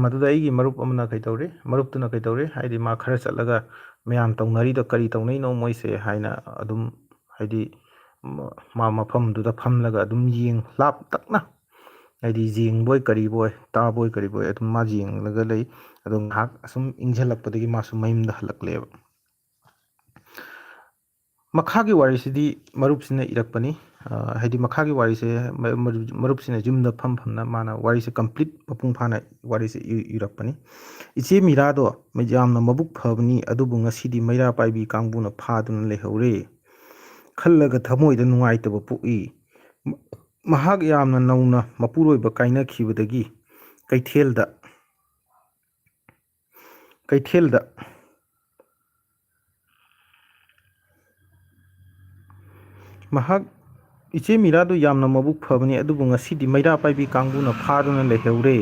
ꯃꯗꯨꯗ ꯑꯩꯒꯤ ꯃꯔꯨꯞ ꯑꯃꯅ ꯃꯔꯨꯞꯇꯨꯅ ꯀꯩꯇꯧꯔꯤ ꯍꯥꯏꯗꯤ ꯃꯥ ꯈꯔ ꯆꯠꯂꯒ ꯃꯌꯥꯝ ꯇꯧꯅꯔꯤꯗꯣ ꯀꯔꯤ ꯇꯧꯅꯩꯅꯣ ꯃꯣꯏꯁꯦ ꯍꯥꯏꯅ ꯑꯗꯨꯝ ꯍꯥꯏꯗꯤ ꯃꯥ ꯃꯐꯝꯗꯨꯗ ꯐꯝꯂꯒ ꯑꯗꯨꯝ ꯂꯥꯞꯇꯛꯅ ꯍꯥꯏꯗꯤ ꯌꯦꯡꯕꯣꯏ ꯀꯔꯤꯕꯣꯏ ꯇꯥꯕꯣꯏ ꯀꯔꯤꯕꯣꯏ ꯑꯗꯨꯝ ꯃꯥ ꯌꯦꯡꯂꯒ ꯂꯩ ꯑꯗꯣ ꯉꯥꯏꯍꯥꯛ ꯑꯁꯨꯝ ꯏꯪꯁꯤꯜꯂꯛꯄꯗꯒꯤ ꯃꯥꯁꯨ ꯃꯌꯨꯝꯗ ꯍꯜꯂꯛꯂꯦꯕ ꯃꯈꯥꯒꯤ ꯋꯥꯔꯤꯁꯤꯗꯤ ꯃꯔꯨꯞꯁꯤꯅ ꯏꯔꯛꯄꯅꯤ ꯍꯥꯏꯗꯤ ꯃꯈꯥꯒꯤ ꯋꯥꯔꯤꯁꯦ ꯃꯔꯨꯞꯁꯤꯅ ꯌꯨꯝꯗ ꯐꯝꯅ ꯃꯥꯅ ꯋꯥꯔꯤꯁꯦ ꯀꯝꯄ꯭ꯂꯤꯠ ꯃꯄꯨꯡ ꯐꯥꯅ ꯋꯥꯔꯤꯁꯦ ꯏꯔꯛꯄꯅꯤ ꯏꯆꯦ ꯃꯤꯔꯥꯗꯣ ꯌꯥꯝꯅ ꯃꯕꯨꯛ ꯐꯕꯅꯤ ꯑꯗꯨꯕꯨ ꯉꯁꯤꯗꯤ ꯃꯩꯔꯥ ꯄꯥꯏꯕꯤ ꯀꯥꯡꯕꯨꯅ ꯐꯥꯗꯨꯅ ꯂꯩꯍꯧꯔꯦ ꯈꯜꯂꯒ ꯊꯃꯣꯏꯗ ꯅꯨꯡꯉꯥꯏꯇꯕ ꯄꯣꯛꯏ ꯃꯍꯥꯛ ꯌꯥꯝꯅ ꯅꯧꯅ ꯃꯄꯨꯔꯣꯏꯕ ꯀꯥꯏꯅꯈꯤꯕꯗꯒꯤ ꯀꯩꯊꯦꯜꯗ ꯃꯍꯥꯛ ꯏꯆꯦ ꯃꯤꯔꯥꯗꯨ ꯌꯥꯝꯅ ꯃꯕꯨꯛ ꯐꯕꯅꯤ ꯑꯗꯨꯕꯨ ꯉꯁꯤꯗꯤ ꯃꯩꯔꯥ ꯄꯥꯏꯕꯤ ꯀꯥꯡꯕꯨꯅ ꯐꯥꯗꯨꯅ ꯂꯩꯍꯧꯔꯦ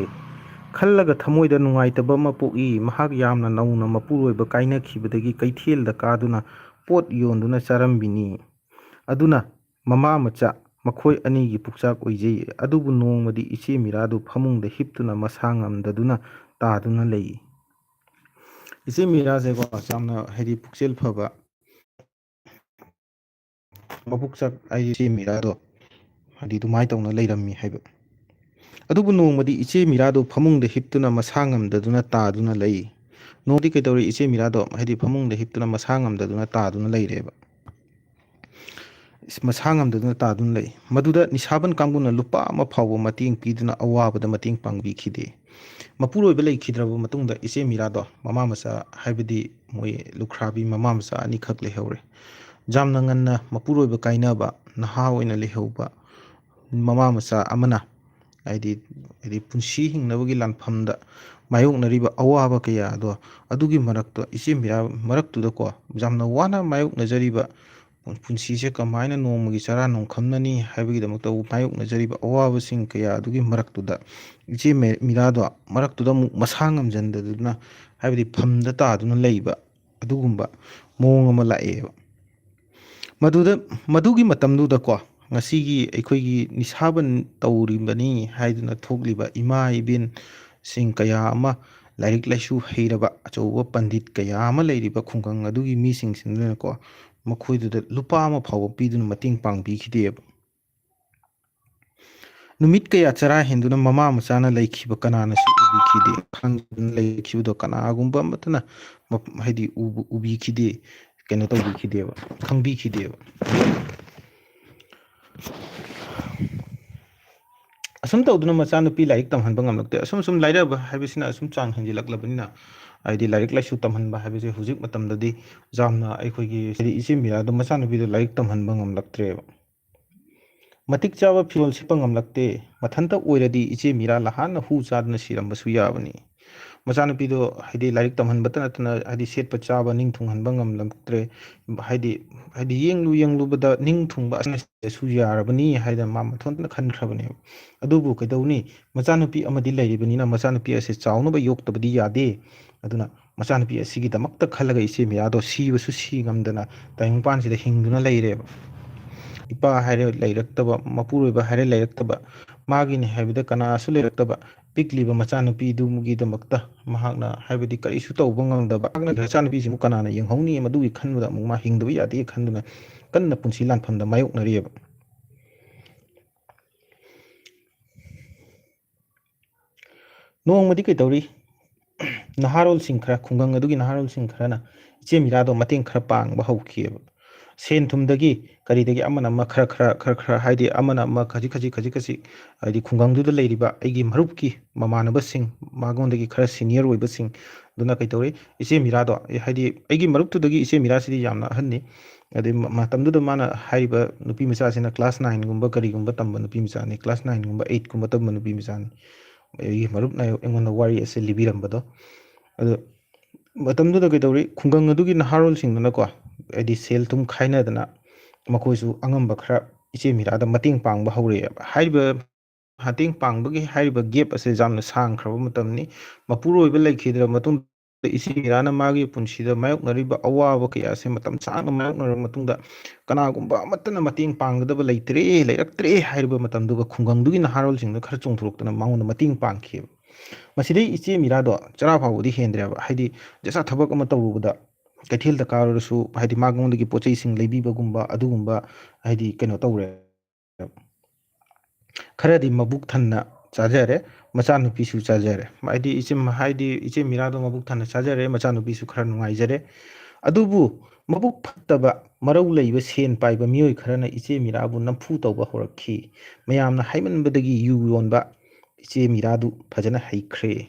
ꯈꯜꯂꯒ ꯊꯃꯣꯏꯗ ꯅꯨꯡꯉꯥꯏꯇꯕ ꯑꯃ ꯄꯣꯛꯏ ꯃꯍꯥꯛ ꯌꯥꯝꯅ ꯅꯧꯅ ꯃꯄꯨꯔꯣꯏꯕ ꯀꯥꯏꯅꯈꯤꯕꯗꯒꯤ ꯀꯩꯊꯦꯜꯗ ꯀꯥꯗꯨꯅ ꯄꯣꯠ ꯌꯣꯟꯗꯨꯅ ꯆꯥꯔꯝꯕꯤꯅꯤ ꯑꯗꯨꯅ ꯃꯃꯥ ꯃꯆꯥ ꯃꯈꯣꯏ ꯑꯅꯤꯒꯤ ꯄꯨꯛꯆꯥꯛ ꯑꯣꯏꯖꯩ ꯑꯗꯨꯕꯨ ꯅꯣꯡꯃꯗꯤ ꯏꯆꯦ ꯃꯤꯔꯥꯗꯨ ꯐꯃꯨꯡꯗ ꯍꯤꯞꯇꯨꯅ ꯃꯁꯥ ꯉꯝꯗꯗꯨꯅ ꯇꯥꯗꯨꯅ ꯂꯩ ꯏꯆꯦ ꯃꯤꯔꯥꯁꯦꯀꯣ ꯌꯥꯝꯅ ꯍꯥꯏꯗꯤ ꯄꯨꯛꯆꯦꯜ ꯐꯕ ꯃꯕꯨꯛꯆꯥꯛ ꯑꯩ ꯏꯆꯦ ꯃꯤꯔꯥꯗꯣ ꯍꯥꯏꯗꯤ ꯑꯗꯨꯃꯥꯏꯅ ꯇꯧꯅ ꯂꯩꯔꯝꯃꯤ ꯍꯥꯏꯕ ꯑꯗꯨꯕꯨ ꯅꯣꯡꯃꯗꯤ ꯏꯆꯦ ꯃꯤꯔꯥꯗꯨ ꯐꯃꯨꯡꯗ ꯍꯤꯞꯇꯨꯅ ꯃꯁꯥ ꯉꯝꯗꯗꯨꯅ ꯇꯥꯗꯨꯅ ꯂꯩ ꯅꯣꯡꯃꯗꯤ ꯀꯩꯗꯧꯔꯤ ꯏꯆꯦ ꯃꯤꯔꯥꯗꯣ ꯍꯥꯏꯗꯤ ꯐꯃꯨꯡꯗ ꯍꯤꯞꯇꯨꯅ ꯃꯁꯥ ꯉꯝꯗꯗꯨꯅ ꯇꯥꯗꯨꯅ ꯂꯩꯔꯦꯕ ꯃꯁꯥ ꯉꯝꯗꯗꯨꯅ ꯇꯥꯗꯨꯅ ꯂꯩ ꯃꯗꯨꯗ ꯅꯤꯁꯥꯕꯟ ꯀꯥꯡꯕꯨꯅ ꯂꯨꯄꯥ ꯑꯃ ꯐꯥꯎꯕ ꯃꯇꯦꯡ ꯄꯤꯗꯨꯅ ꯑꯋꯥꯕꯗ ꯃꯇꯦꯡ ꯄꯥꯡꯕꯤꯈꯤꯗꯦ ꯃꯄꯨꯔꯣꯏꯕ ꯂꯩꯈꯤꯗ꯭ꯔꯕ ꯃꯇꯨꯡꯗ ꯏꯆꯦ ꯃꯤꯔꯥꯗꯣ ꯃꯃꯥ ꯃꯆꯥ ꯍꯥꯏꯕꯗꯤ ꯃꯣꯏ ꯂꯨꯈ꯭ꯔꯥꯕꯤ ꯃꯃꯥ ꯃꯆꯥ ꯑꯅꯤꯈꯛ ꯂꯩꯍꯧꯔꯦ ꯌꯥꯝꯅ ꯉꯟꯅ ꯃꯄꯨꯔꯣꯏꯕ ꯀꯥꯏꯅꯕ ꯅꯍꯥ ꯑꯣꯏꯅ ꯂꯩꯍꯧꯕ ꯃꯃꯥ ꯃꯆꯥ ꯑꯃꯅ ꯍꯥꯏꯗꯤ ꯄꯨꯟꯁꯤ ꯍꯤꯡꯅꯕꯒꯤ ꯂꯥꯟꯐꯝꯗ ꯃꯥꯌꯣꯛꯅꯔꯤꯕ ꯑꯋꯥꯕ ꯀꯌꯥ ꯑꯗꯣ ꯑꯗꯨꯒꯤ ꯃꯔꯛꯇ ꯏꯆꯦ ꯃꯤꯔꯥ ꯃꯔꯛꯇꯨꯗꯀꯣ ꯌꯥꯝꯅ ꯋꯥꯅ ꯃꯥꯌꯣꯛꯅꯖꯔꯤꯕ ꯄꯨꯟꯁꯤꯁꯦ ꯀꯃꯥꯏꯅ ꯅꯣꯡꯃꯒꯤ ꯆꯔꯥ ꯅꯣꯝꯈꯝꯅꯅꯤ ꯍꯥꯏꯕꯒꯤꯗꯃꯛꯇ ꯃꯥꯌꯣꯛꯅꯖꯔꯤꯕ ꯑꯋꯥꯕꯁꯤꯡ ꯀꯌꯥ ꯑꯗꯨꯒꯤ ꯃꯔꯛꯇꯨꯗ ꯏꯆꯦ ꯃꯤꯔꯥꯗꯣ ꯃꯔꯛꯇꯨꯗ ꯑꯃꯨꯛ ꯃꯁꯥ ꯉꯝꯖꯟꯗꯗꯨꯅ ꯍꯥꯏꯕꯗꯤ ꯐꯝꯗ ꯇꯥꯗꯨꯅ ꯂꯩꯕ ꯑꯗꯨꯒꯨꯝꯕ ꯃꯑꯣꯡ ꯑꯃ ꯂꯥꯛꯑꯦꯕ ꯃꯗꯨꯒꯤ ꯃꯇꯝꯗꯨꯗꯀꯣ ꯉꯁꯤꯒꯤ ꯑꯩꯈꯣꯏꯒꯤ ꯅꯤꯁꯥꯕꯟ ꯇꯧꯔꯤꯕꯅꯤ ꯍꯥꯏꯗꯨꯅ ꯊꯣꯛꯂꯤꯕ ꯏꯃꯥ ꯏꯕꯦꯟꯁꯤꯡ ꯀꯌꯥ ꯑꯃ ꯂꯥꯏꯔꯤꯛ ꯂꯥꯏꯁꯨ ꯍꯩꯔꯕ ꯑꯆꯧꯕ ꯄꯟꯗꯤꯠ ꯀꯌꯥ ꯑꯃ ꯂꯩꯔꯤꯕ ꯈꯨꯡꯒꯪ ꯑꯗꯨꯒꯤ ꯃꯤꯁꯤꯡꯁꯤꯅꯀꯣ ꯃꯈꯣꯏꯗꯨꯗ ꯂꯨꯄꯥ ꯑꯃ ꯐꯥꯎꯕ ꯄꯤꯗꯨꯅ ꯃꯇꯦꯡ ꯄꯥꯡꯕꯤꯈꯤꯗꯦꯕ ꯅꯨꯃꯤꯠ ꯀꯌꯥ ꯆꯔꯥ ꯍꯦꯟꯗꯨꯅ ꯃꯃꯥ ꯃꯆꯥꯅ ꯂꯩꯈꯤꯕ ꯀꯅꯥꯅꯁꯨ ꯎꯕꯤꯈꯤꯗꯦ ꯈꯪꯗꯨꯅ ꯂꯩꯈꯤꯕꯗꯣ ꯀꯅꯥꯒꯨꯝꯕ ꯑꯃꯠꯇꯅ ꯍꯥꯏꯗꯤ ꯎꯕꯤꯈꯤꯗꯦ ꯀꯩꯅꯣ ꯇꯧꯕꯤꯈꯤꯗꯦꯕ ꯈꯪꯕꯤꯈꯤꯗꯦꯕ ꯑꯁꯨꯝ ꯇꯧꯗꯨꯅ ꯃꯆꯥꯅꯨꯄꯤ ꯂꯥꯏꯔꯤꯛ ꯇꯝꯍꯟꯕ ꯉꯝꯂꯛꯇꯦ ꯑꯁꯨꯝ ꯂꯥꯏꯔꯕ ꯍꯥꯏꯕꯁꯤꯅ ꯑꯁꯨꯝ ꯆꯥꯡ ꯍꯦꯟꯖꯤꯜꯂꯛꯂꯕꯅꯤꯅ ꯍꯥꯏꯗꯤ ꯂꯥꯏꯔꯤꯛ ꯂꯥꯏꯁꯨ ꯇꯝꯍꯟꯕ ꯍꯥꯏꯕꯁꯦ ꯍꯧꯖꯤꯛ ꯃꯇꯝꯗꯗꯤ ꯌꯥꯝꯅ ꯑꯩꯈꯣꯏꯒꯤ ꯍꯥꯏꯗꯤ ꯏꯆꯦ ꯃꯤꯔꯥꯗꯣ ꯃꯆꯥꯅꯨꯄꯤꯗꯣ ꯂꯥꯏꯔꯤꯛ ꯇꯝꯍꯟꯕ ꯉꯝꯂꯛꯇ꯭ꯔꯦꯕ ꯃꯇꯤꯛ ꯆꯥꯕ ꯐꯤꯔꯣꯜ ꯁꯦꯠꯄ ꯉꯝꯂꯛꯇꯦ ꯃꯊꯟꯇ ꯑꯣꯏꯔꯗꯤ ꯏꯆꯦ ꯃꯤꯔꯥ ꯂꯍꯥꯟꯅ ꯍꯨ ꯆꯥꯗꯨꯅ ꯁꯤꯔꯝꯕꯁꯨ ꯌꯥꯕꯅꯤ ꯃꯆꯥꯅꯨꯄꯤꯗꯣ ꯍꯥꯏꯗꯤ ꯂꯥꯏꯔꯤꯛ ꯇꯝꯍꯟꯕꯇ ꯅꯠꯇꯅ ꯍꯥꯏꯗꯤ ꯁꯦꯠꯄ ꯆꯥꯕ ꯅꯤꯡ ꯊꯨꯡꯍꯟꯕ ꯉꯝꯂꯛꯇ꯭ꯔꯦ ꯍꯥꯏꯗꯤ ꯌꯦꯡꯂꯨꯕꯗ ꯅꯤꯡ ꯊꯨꯡꯕ ꯑꯁꯤꯅꯁꯨ ꯌꯥꯔꯕꯅꯤ ꯍꯥꯏꯗꯅ ꯃꯥ ꯃꯊꯟꯇꯅ ꯈꯟꯈ꯭ꯔꯕꯅꯦꯕ ꯑꯗꯨꯕꯨ ꯀꯩꯗꯧꯅꯤ ꯃꯆꯥꯅꯨꯄꯤ ꯑꯃꯗꯤ ꯂꯩꯔꯤꯕꯅꯤꯅ ꯃꯆꯥꯅꯨꯄꯤ ꯑꯁꯤ ꯆꯥꯎꯅꯕ ꯌꯣꯛꯇꯕꯗꯤ ꯌꯥꯗꯦ ꯑꯗꯨꯅ ꯃꯆꯥꯅꯨꯄꯤ ꯑꯁꯤꯒꯤꯗꯃꯛꯇ ꯈꯜꯂꯒ ꯏꯆꯦ ꯃꯤꯔꯥꯗꯣ ꯁꯤꯕꯁꯨ ꯁꯤ ꯉꯝꯗꯅ ꯇꯥꯏꯕꯪꯄꯥꯟꯁꯤꯗ ꯍꯤꯡꯗꯨꯅ ꯂꯩꯔꯦꯕ ꯏꯄꯥ ꯍꯥꯏꯔꯦ ꯂꯩꯔꯛꯇꯕ ꯃꯄꯨꯔꯣꯏꯕ ꯍꯥꯏꯔꯦ ꯂꯩꯔꯛꯇꯕ ꯃꯥꯒꯤꯅꯤ ꯍꯥꯏꯕꯗ ꯀꯅꯥꯁꯨ ꯂꯩꯔꯛꯇꯕ ꯄꯤꯛꯂꯤꯕ ꯃꯆꯥꯅꯨꯄꯤꯗꯨꯒꯤꯗꯃꯛꯇ ꯃꯍꯥꯛꯅ ꯍꯥꯏꯕꯗꯤ ꯀꯔꯤꯁꯨ ꯇꯧꯕ ꯉꯝꯗꯕ ꯃꯆꯥꯅꯨꯄꯤꯁꯤꯃꯨꯛ ꯀꯅꯥꯅ ꯌꯦꯡꯍꯧꯅꯤ ꯃꯗꯨꯒꯤ ꯈꯟꯕꯗ ꯑꯃꯨꯛ ꯃꯥ ꯍꯤꯡꯗꯕ ꯌꯥꯗꯦ ꯈꯟꯗꯨꯅ ꯀꯟꯅ ꯄꯨꯟꯁꯤ ꯂꯥꯟꯐꯝꯗ ꯃꯥꯌꯣꯛꯅꯔꯤꯑꯕ ꯅꯣꯡꯃꯗꯤ ꯀꯩꯗꯧꯔꯤ ꯅꯍꯥꯔꯣꯜꯁꯤꯡ ꯈꯔ ꯈꯨꯡꯒꯪ ꯑꯗꯨꯒꯤ ꯅꯍꯥꯔꯣꯜꯁꯤꯡ ꯈꯔꯅ ꯏꯆꯦ ꯃꯤꯔꯥꯗꯣ ꯃꯇꯦꯡ ꯈꯔ ꯄꯥꯡꯕ ꯍꯧꯈꯤꯑꯕ ꯁꯦꯟ ꯊꯨꯝꯗꯒꯤ ꯀꯔꯤꯗꯒꯤ ꯑꯃꯅ ꯑꯃ ꯈꯔ ꯍꯥꯏꯗꯤ ꯑꯃꯅ ꯑꯃ ꯈꯖꯤꯛ ꯍꯥꯏꯗꯤ ꯈꯨꯡꯒꯪꯗꯨꯗ ꯂꯩꯔꯤꯕ ꯑꯩꯒꯤ ꯃꯔꯨꯞꯀꯤ ꯃꯃꯥꯟꯅꯕꯁꯤꯡ ꯃꯉꯣꯟꯗꯒꯤ ꯈꯔ ꯁꯤꯅꯤꯌꯔ ꯑꯣꯏꯕꯁꯤꯡ ꯑꯗꯨꯅ ꯀꯩꯇꯧꯔꯤ ꯏꯆꯦ ꯃꯤꯔꯥꯗꯣ ꯍꯥꯏꯗꯤ ꯑꯩꯒꯤ ꯃꯔꯨꯞꯇꯨꯗꯒꯤ ꯏꯆꯦ ꯃꯤꯔꯥꯁꯤꯗꯤ ꯌꯥꯝꯅ ꯑꯍꯟꯅꯤ ꯑꯗꯩ ꯃꯇꯝꯗꯨꯗ ꯃꯥꯅ ꯍꯥꯏꯔꯤꯕ ꯅꯨꯄꯤ ꯃꯆꯥꯁꯤꯅ ꯀ꯭ꯂꯥꯁ 9ꯒꯨꯝꯕ ꯀꯔꯤꯒꯨꯝꯕ ꯇꯝꯕ ꯅꯨꯄꯤ ꯃꯆꯥꯅꯤ ꯀ꯭ꯂꯥꯁ 9ꯒꯨꯝꯕ 8ꯀꯨꯝꯕ ꯇꯝꯕ ꯅꯨꯄꯤ ꯃꯆꯥꯅꯤ ꯑꯩꯒꯤ ꯃꯔꯨꯞꯅ ꯑꯩꯉꯣꯟꯗ ꯋꯥꯔꯤ ꯑꯁꯤ ꯂꯤꯕꯤꯔꯝꯕꯗꯣ ꯑꯗꯣ ꯃꯇꯝꯗꯨꯗ ꯀꯩꯗꯧꯔꯤ ꯈꯨꯡꯒꯪ ꯑꯗꯨꯒꯤ ꯅꯍꯥꯔꯣꯜꯁꯤꯡꯗꯨꯅꯀꯣ ꯍꯥꯏꯗꯤ ꯁꯦꯜ ꯊꯨꯝ ꯈꯥꯏꯅꯗꯅ ꯃꯈꯣꯏꯁꯨ ꯑꯉꯝꯕ ꯈꯔ ꯏꯆꯦ ꯃꯤꯔꯥꯗ ꯃꯇꯦꯡ ꯄꯥꯡꯕ ꯍꯧꯔꯛꯑꯦꯕ ꯍꯥꯏꯔꯤꯕ ꯃꯇꯦꯡ ꯄꯥꯡꯕꯒꯤ ꯍꯥꯏꯔꯤꯕ ꯒꯦꯞ ꯑꯁꯦ ꯌꯥꯝꯅ ꯁꯥꯡꯈ꯭ꯔꯕ ꯃꯇꯝꯅꯤ ꯃꯄꯨꯔꯣꯏꯕ ꯂꯩꯈꯤꯗ꯭ꯔꯕ ꯃꯇꯨꯡ ꯏꯆꯦ ꯃꯤꯔꯥꯅ ꯃꯥꯒꯤ ꯄꯨꯟꯁꯤꯗ ꯃꯥꯌꯣꯛꯅꯔꯤꯕ ꯑꯋꯥꯕ ꯀꯌꯥꯁꯦ ꯃꯇꯝ ꯁꯥꯡꯅ ꯃꯥꯌꯣꯛꯅꯔꯕ ꯃꯇꯨꯡꯗ ꯀꯅꯥꯒꯨꯝꯕ ꯑꯃꯠꯇꯅ ꯃꯇꯦꯡ ꯄꯥꯡꯒꯗꯕ ꯂꯩꯔꯛꯇ꯭ꯔꯦ ꯍꯥꯏꯔꯤꯕ ꯃꯇꯝꯗꯨꯒ ꯈꯨꯡꯒꯪꯗꯨꯒꯤ ꯅꯍꯥꯔꯣꯜꯁꯤꯡꯗꯨ ꯈꯔ ꯆꯣꯡꯊꯣꯔꯛꯇꯨꯅ ꯃꯉꯣꯟꯗ ꯃꯇꯦꯡ ꯄꯥꯡꯈꯤꯑꯕ ꯃꯁꯤꯗꯩ ꯏꯆꯦ ꯃꯤꯔꯥꯗꯣ ꯆꯔꯥ ꯐꯥꯎꯕꯗꯤ ꯍꯦꯟꯗ꯭ꯔꯦꯕ ꯍꯥꯏꯗꯤ ꯖꯁꯥ ꯊꯕꯛ ꯑꯃ ꯇꯧꯔꯨꯕꯗ ꯀꯩꯊꯦꯜꯗ ꯀꯥꯔꯨꯔꯁꯨ ꯍꯥꯏꯗꯤ ꯃꯉꯣꯟꯗꯒꯤ ꯄꯣꯠꯆꯩꯁꯤꯡ ꯂꯩꯕꯤꯕꯒꯨꯝꯕ ꯑꯗꯨꯒꯨꯝꯕ ꯍꯥꯏꯗꯤ ꯀꯩꯅꯣ ꯇꯧꯔꯦ ꯈꯔꯗꯤ ꯃꯕꯨꯛ ꯊꯟꯅ ꯆꯥꯖꯔꯦ ꯃꯆꯥꯅꯨꯄꯤꯁꯨ ꯆꯥꯖꯔꯦ ꯍꯥꯏꯗꯤ ꯏꯆꯦ ꯃꯤꯔꯥꯗꯣ ꯃꯕꯨꯛ ꯊꯟꯅ ꯆꯥꯖꯔꯦ ꯃꯆꯥꯅꯨꯄꯤꯁꯨ ꯈꯔ ꯅꯨꯡꯉꯥꯏꯖꯔꯦ ꯑꯗꯨꯕꯨ ꯃꯕꯨꯛ ꯐꯠꯇꯕ ꯃꯔꯧ ꯂꯩꯕ ꯁꯦꯟ ꯄꯥꯏꯕ ꯃꯤꯑꯣꯏ ꯈꯔꯅ ꯏꯆꯦ ꯃꯤꯔꯥꯕꯨ ꯅꯝꯐꯨ ꯇꯧꯕ ꯍꯧꯔꯛꯈꯤ ꯃꯌꯥꯝꯅ ꯍꯥꯏꯃꯟꯕꯗꯒꯤ ꯌꯨ ꯌꯣꯟꯕ ꯏꯆꯦ ꯃꯤꯔꯥꯗꯨ ꯐꯖꯅ ꯍꯩꯈ꯭ꯔꯦ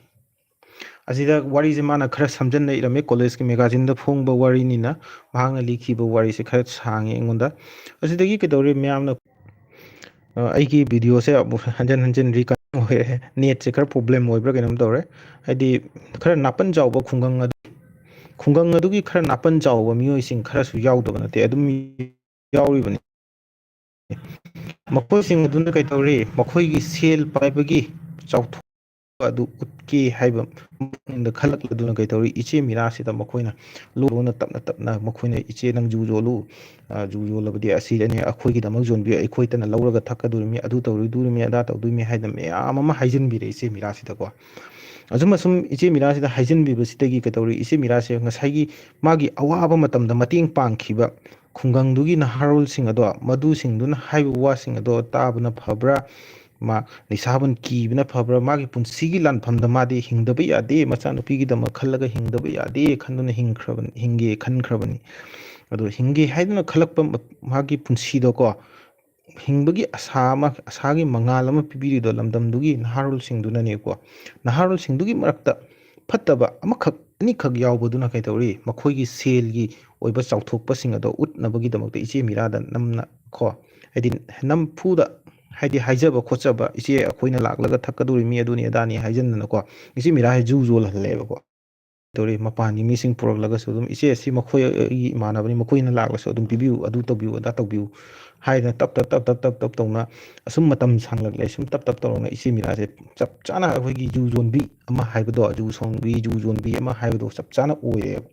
ꯑꯁꯤꯗ ꯋꯥꯔꯤꯁꯦ ꯃꯥꯅ ꯈꯔ ꯁꯝꯖꯟꯅ ꯏꯔꯝꯃꯦ ꯀꯣꯂꯦꯖꯀꯤ ꯃꯦꯒꯥꯖꯤꯟꯗ ꯐꯣꯡꯕ ꯋꯥꯔꯤꯅꯤꯅ ꯃꯍꯥꯛꯅ ꯂꯤꯈꯤꯕ ꯋꯥꯔꯤꯁꯦ ꯈꯔ ꯁꯥꯡꯉꯦ ꯑꯩꯉꯣꯟꯗ ꯑꯁꯤꯗꯒꯤ ꯀꯩꯗꯧꯔꯤ ꯃꯌꯥꯝꯅ ꯑꯩꯒꯤ ꯚꯤꯗꯤꯑꯣꯁꯦ ꯑꯃꯨꯛ ꯍꯟꯖꯤꯟ ꯍꯟꯖꯤꯟ ꯑꯣꯏꯔꯦ ꯅꯦꯠꯁꯦ ꯈꯔ ꯄ꯭ꯔꯣꯕ꯭ꯂꯦꯝ ꯑꯣꯏꯕ꯭ꯔꯥ ꯀꯩꯅꯣꯝ ꯇꯧꯔꯦ ꯍꯥꯏꯗꯤ ꯈꯔ ꯅꯥꯄꯟ ꯆꯥꯎꯕ ꯈꯨꯡꯒꯪ ꯑꯗꯨꯒꯤ ꯈꯔ ꯅꯥꯄꯟ ꯆꯥꯎꯕ ꯃꯤꯑꯣꯏꯁꯤꯡ ꯈꯔꯁꯨ ꯌꯥꯎꯗꯕ ꯅꯠꯇꯦ ꯑꯗꯨꯝ ꯌꯥꯎꯔꯤꯕꯅꯤ ꯃꯈꯣꯏꯁꯤꯡ ꯑꯗꯨꯅ ꯀꯩꯇꯧꯔꯤ ꯃꯈꯣꯏꯒꯤ ꯁꯦꯜ ꯄꯥꯏꯕꯒꯤ ꯆꯥꯎꯊꯣꯛ ꯑꯗꯨ ꯎꯠꯀꯦ ꯍꯥꯏꯕ ꯃꯇꯨꯡꯗ ꯈꯜꯂꯛꯂꯗꯨꯅ ꯀꯩꯗꯧꯔꯤ ꯏꯆꯦ ꯃꯤꯔꯥꯁꯤꯗ ꯃꯈꯣꯏꯅ ꯂꯣꯟꯅ ꯇꯞꯅ ꯃꯈꯣꯏꯅ ꯏꯆꯦ ꯅꯪ ꯖꯨ ꯌꯣꯜꯂꯨ ꯖꯨ ꯌꯣꯜꯂꯕꯗꯤ ꯑꯁꯤꯗꯅꯤ ꯑꯩꯈꯣꯏꯒꯤꯗꯃꯛ ꯌꯣꯟꯕꯤꯌꯨ ꯑꯩꯈꯣꯏꯇꯅ ꯂꯧꯔꯒ ꯊꯛꯀꯗꯣꯔꯤꯕꯅꯤ ꯑꯗꯨ ꯇꯧꯔꯨꯗꯣꯔꯤꯕꯅꯤ ꯑꯗꯥ ꯇꯧꯗꯣꯔꯤꯕꯅꯤ ꯍꯥꯏꯗꯅ ꯃꯌꯥꯝ ꯑꯃ ꯍꯥꯏꯖꯤꯟꯕꯤꯔꯦ ꯏꯆꯦ ꯃꯤꯔꯥꯁꯤꯗꯀꯣ ꯑꯁꯨꯝ ꯏꯆꯦ ꯃꯤꯔꯥꯁꯤꯗ ꯍꯥꯏꯖꯤꯟꯕꯤꯕꯁꯤꯗꯒꯤ ꯀꯩꯗꯧꯔꯤ ꯏꯆꯦ ꯃꯤꯔꯥꯁꯦ ꯉꯁꯥꯏꯒꯤ ꯃꯥꯒꯤ ꯑꯋꯥꯕ ꯃꯇꯝꯗ ꯃꯇꯦꯡ ꯄꯥꯡꯈꯤꯕ ꯈꯨꯡꯒꯪꯗꯨꯒꯤ ꯅꯍꯥꯔꯣꯜꯁꯤꯡ ꯑꯗꯣ ꯃꯗꯨꯁꯤꯡꯗꯨꯅ ꯍꯥꯏꯕ ꯋꯥꯁꯤꯡ ꯑꯗꯣ ꯇꯥꯕꯅ ꯐꯕ꯭ꯔꯥ ꯃꯥ ꯅꯤꯁꯥꯕꯟ ꯀꯤꯕꯅ ꯐꯕ꯭ꯔꯥ ꯃꯥꯒꯤ ꯄꯨꯟꯁꯤꯒꯤ ꯂꯥꯟꯐꯝꯗ ꯃꯥꯗꯤ ꯍꯤꯡꯗꯕ ꯌꯥꯗꯦ ꯃꯆꯥꯅꯨꯄꯤꯒꯤꯗꯃꯛ ꯈꯜꯂꯒ ꯍꯤꯡꯗꯕ ꯌꯥꯗꯦ ꯈꯟꯗꯨꯅ ꯍꯤꯡꯒꯦ ꯈꯟꯈ꯭ꯔꯕꯅꯤ ꯑꯗꯣ ꯍꯤꯡꯒꯦ ꯍꯥꯏꯗꯨꯅ ꯈꯜꯂꯛꯄ ꯃꯥꯒꯤ ꯄꯨꯟꯁꯤꯗꯀꯣ ꯍꯤꯡꯕꯒꯤ ꯑꯁꯥꯒꯤ ꯃꯉꯥꯜ ꯑꯃ ꯄꯤꯕꯤꯔꯤꯗꯣ ꯂꯝꯗꯝꯗꯨꯒꯤ ꯅꯍꯥꯔꯣꯜꯁꯤꯡꯗꯨꯅꯅꯦꯀꯣ ꯅꯍꯥꯔꯣꯜꯁꯤꯡꯗꯨꯒꯤ ꯃꯔꯛꯇ ꯐꯠꯇꯕ ꯑꯃꯈꯛ ꯑꯅꯤꯈꯛ ꯌꯥꯎꯕꯗꯨꯅ ꯀꯩꯗꯧꯔꯤ ꯃꯈꯣꯏꯒꯤ ꯁꯦꯜꯒꯤ ꯑꯣꯏꯕ ꯆꯥꯎꯊꯣꯛꯄꯁꯤꯡ ꯑꯗꯣ ꯎꯠꯅꯕꯒꯤꯗꯃꯛꯇ ꯏꯆꯦ ꯃꯤꯔꯥꯗ ꯅꯝꯅ ꯀꯣ ꯍꯥꯏꯗꯤ ꯅꯝꯐꯨꯗ ꯍꯥꯏꯗꯤ ꯍꯥꯏꯖꯕ ꯈꯣꯠꯆꯕ ꯏꯆꯦ ꯑꯩꯈꯣꯏꯅ ꯂꯥꯛꯂꯒ ꯊꯛꯀꯗꯣꯔꯤ ꯃꯤ ꯑꯗꯨꯅꯤ ꯑꯗꯥꯅꯤ ꯍꯥꯏꯖꯤꯟꯗꯅꯀꯣ ꯏꯆꯦ ꯃꯤꯔꯥꯁꯦ ꯖꯨ ꯌꯣꯜꯍꯜꯂꯦꯕꯀꯣ ꯇꯧꯔꯤ ꯃꯄꯥꯟꯒꯤ ꯃꯤꯁꯤꯡ ꯄꯨꯔꯛꯂꯒꯁꯨ ꯑꯗꯨꯝ ꯏꯆꯦ ꯑꯁꯤ ꯃꯈꯣꯏꯒꯤ ꯏꯃꯥꯟꯅꯕꯅꯤ ꯃꯈꯣꯏꯅ ꯂꯥꯛꯂꯁꯨ ꯑꯗꯨꯝ ꯄꯤꯕꯤꯌꯨ ꯑꯗꯨ ꯇꯧꯕꯤꯌꯨ ꯑꯗꯥ ꯇꯧꯕꯤꯌꯨ ꯍꯥꯏꯗꯅ ꯇꯞ ꯇꯧꯅ ꯑꯁꯨꯝ ꯃꯇꯝ ꯁꯥꯡꯂꯛꯂꯦ ꯁꯨꯝ ꯇꯞ ꯇꯧꯔꯒ ꯏꯆꯦ ꯃꯤꯔꯥꯁꯦ ꯆꯞ ꯆꯥꯅ ꯑꯩꯈꯣꯏꯒꯤ ꯖꯨ ꯌꯣꯟꯕꯤ ꯑꯃ ꯍꯥꯏꯕꯗꯣ ꯖꯨ ꯁꯣꯡꯕꯤ ꯖꯨ ꯌꯣꯟꯕꯤ ꯑꯃ ꯍꯥꯏꯕꯗꯣ ꯆꯞ ꯆꯥꯅ ꯑꯣꯏꯔꯦꯕ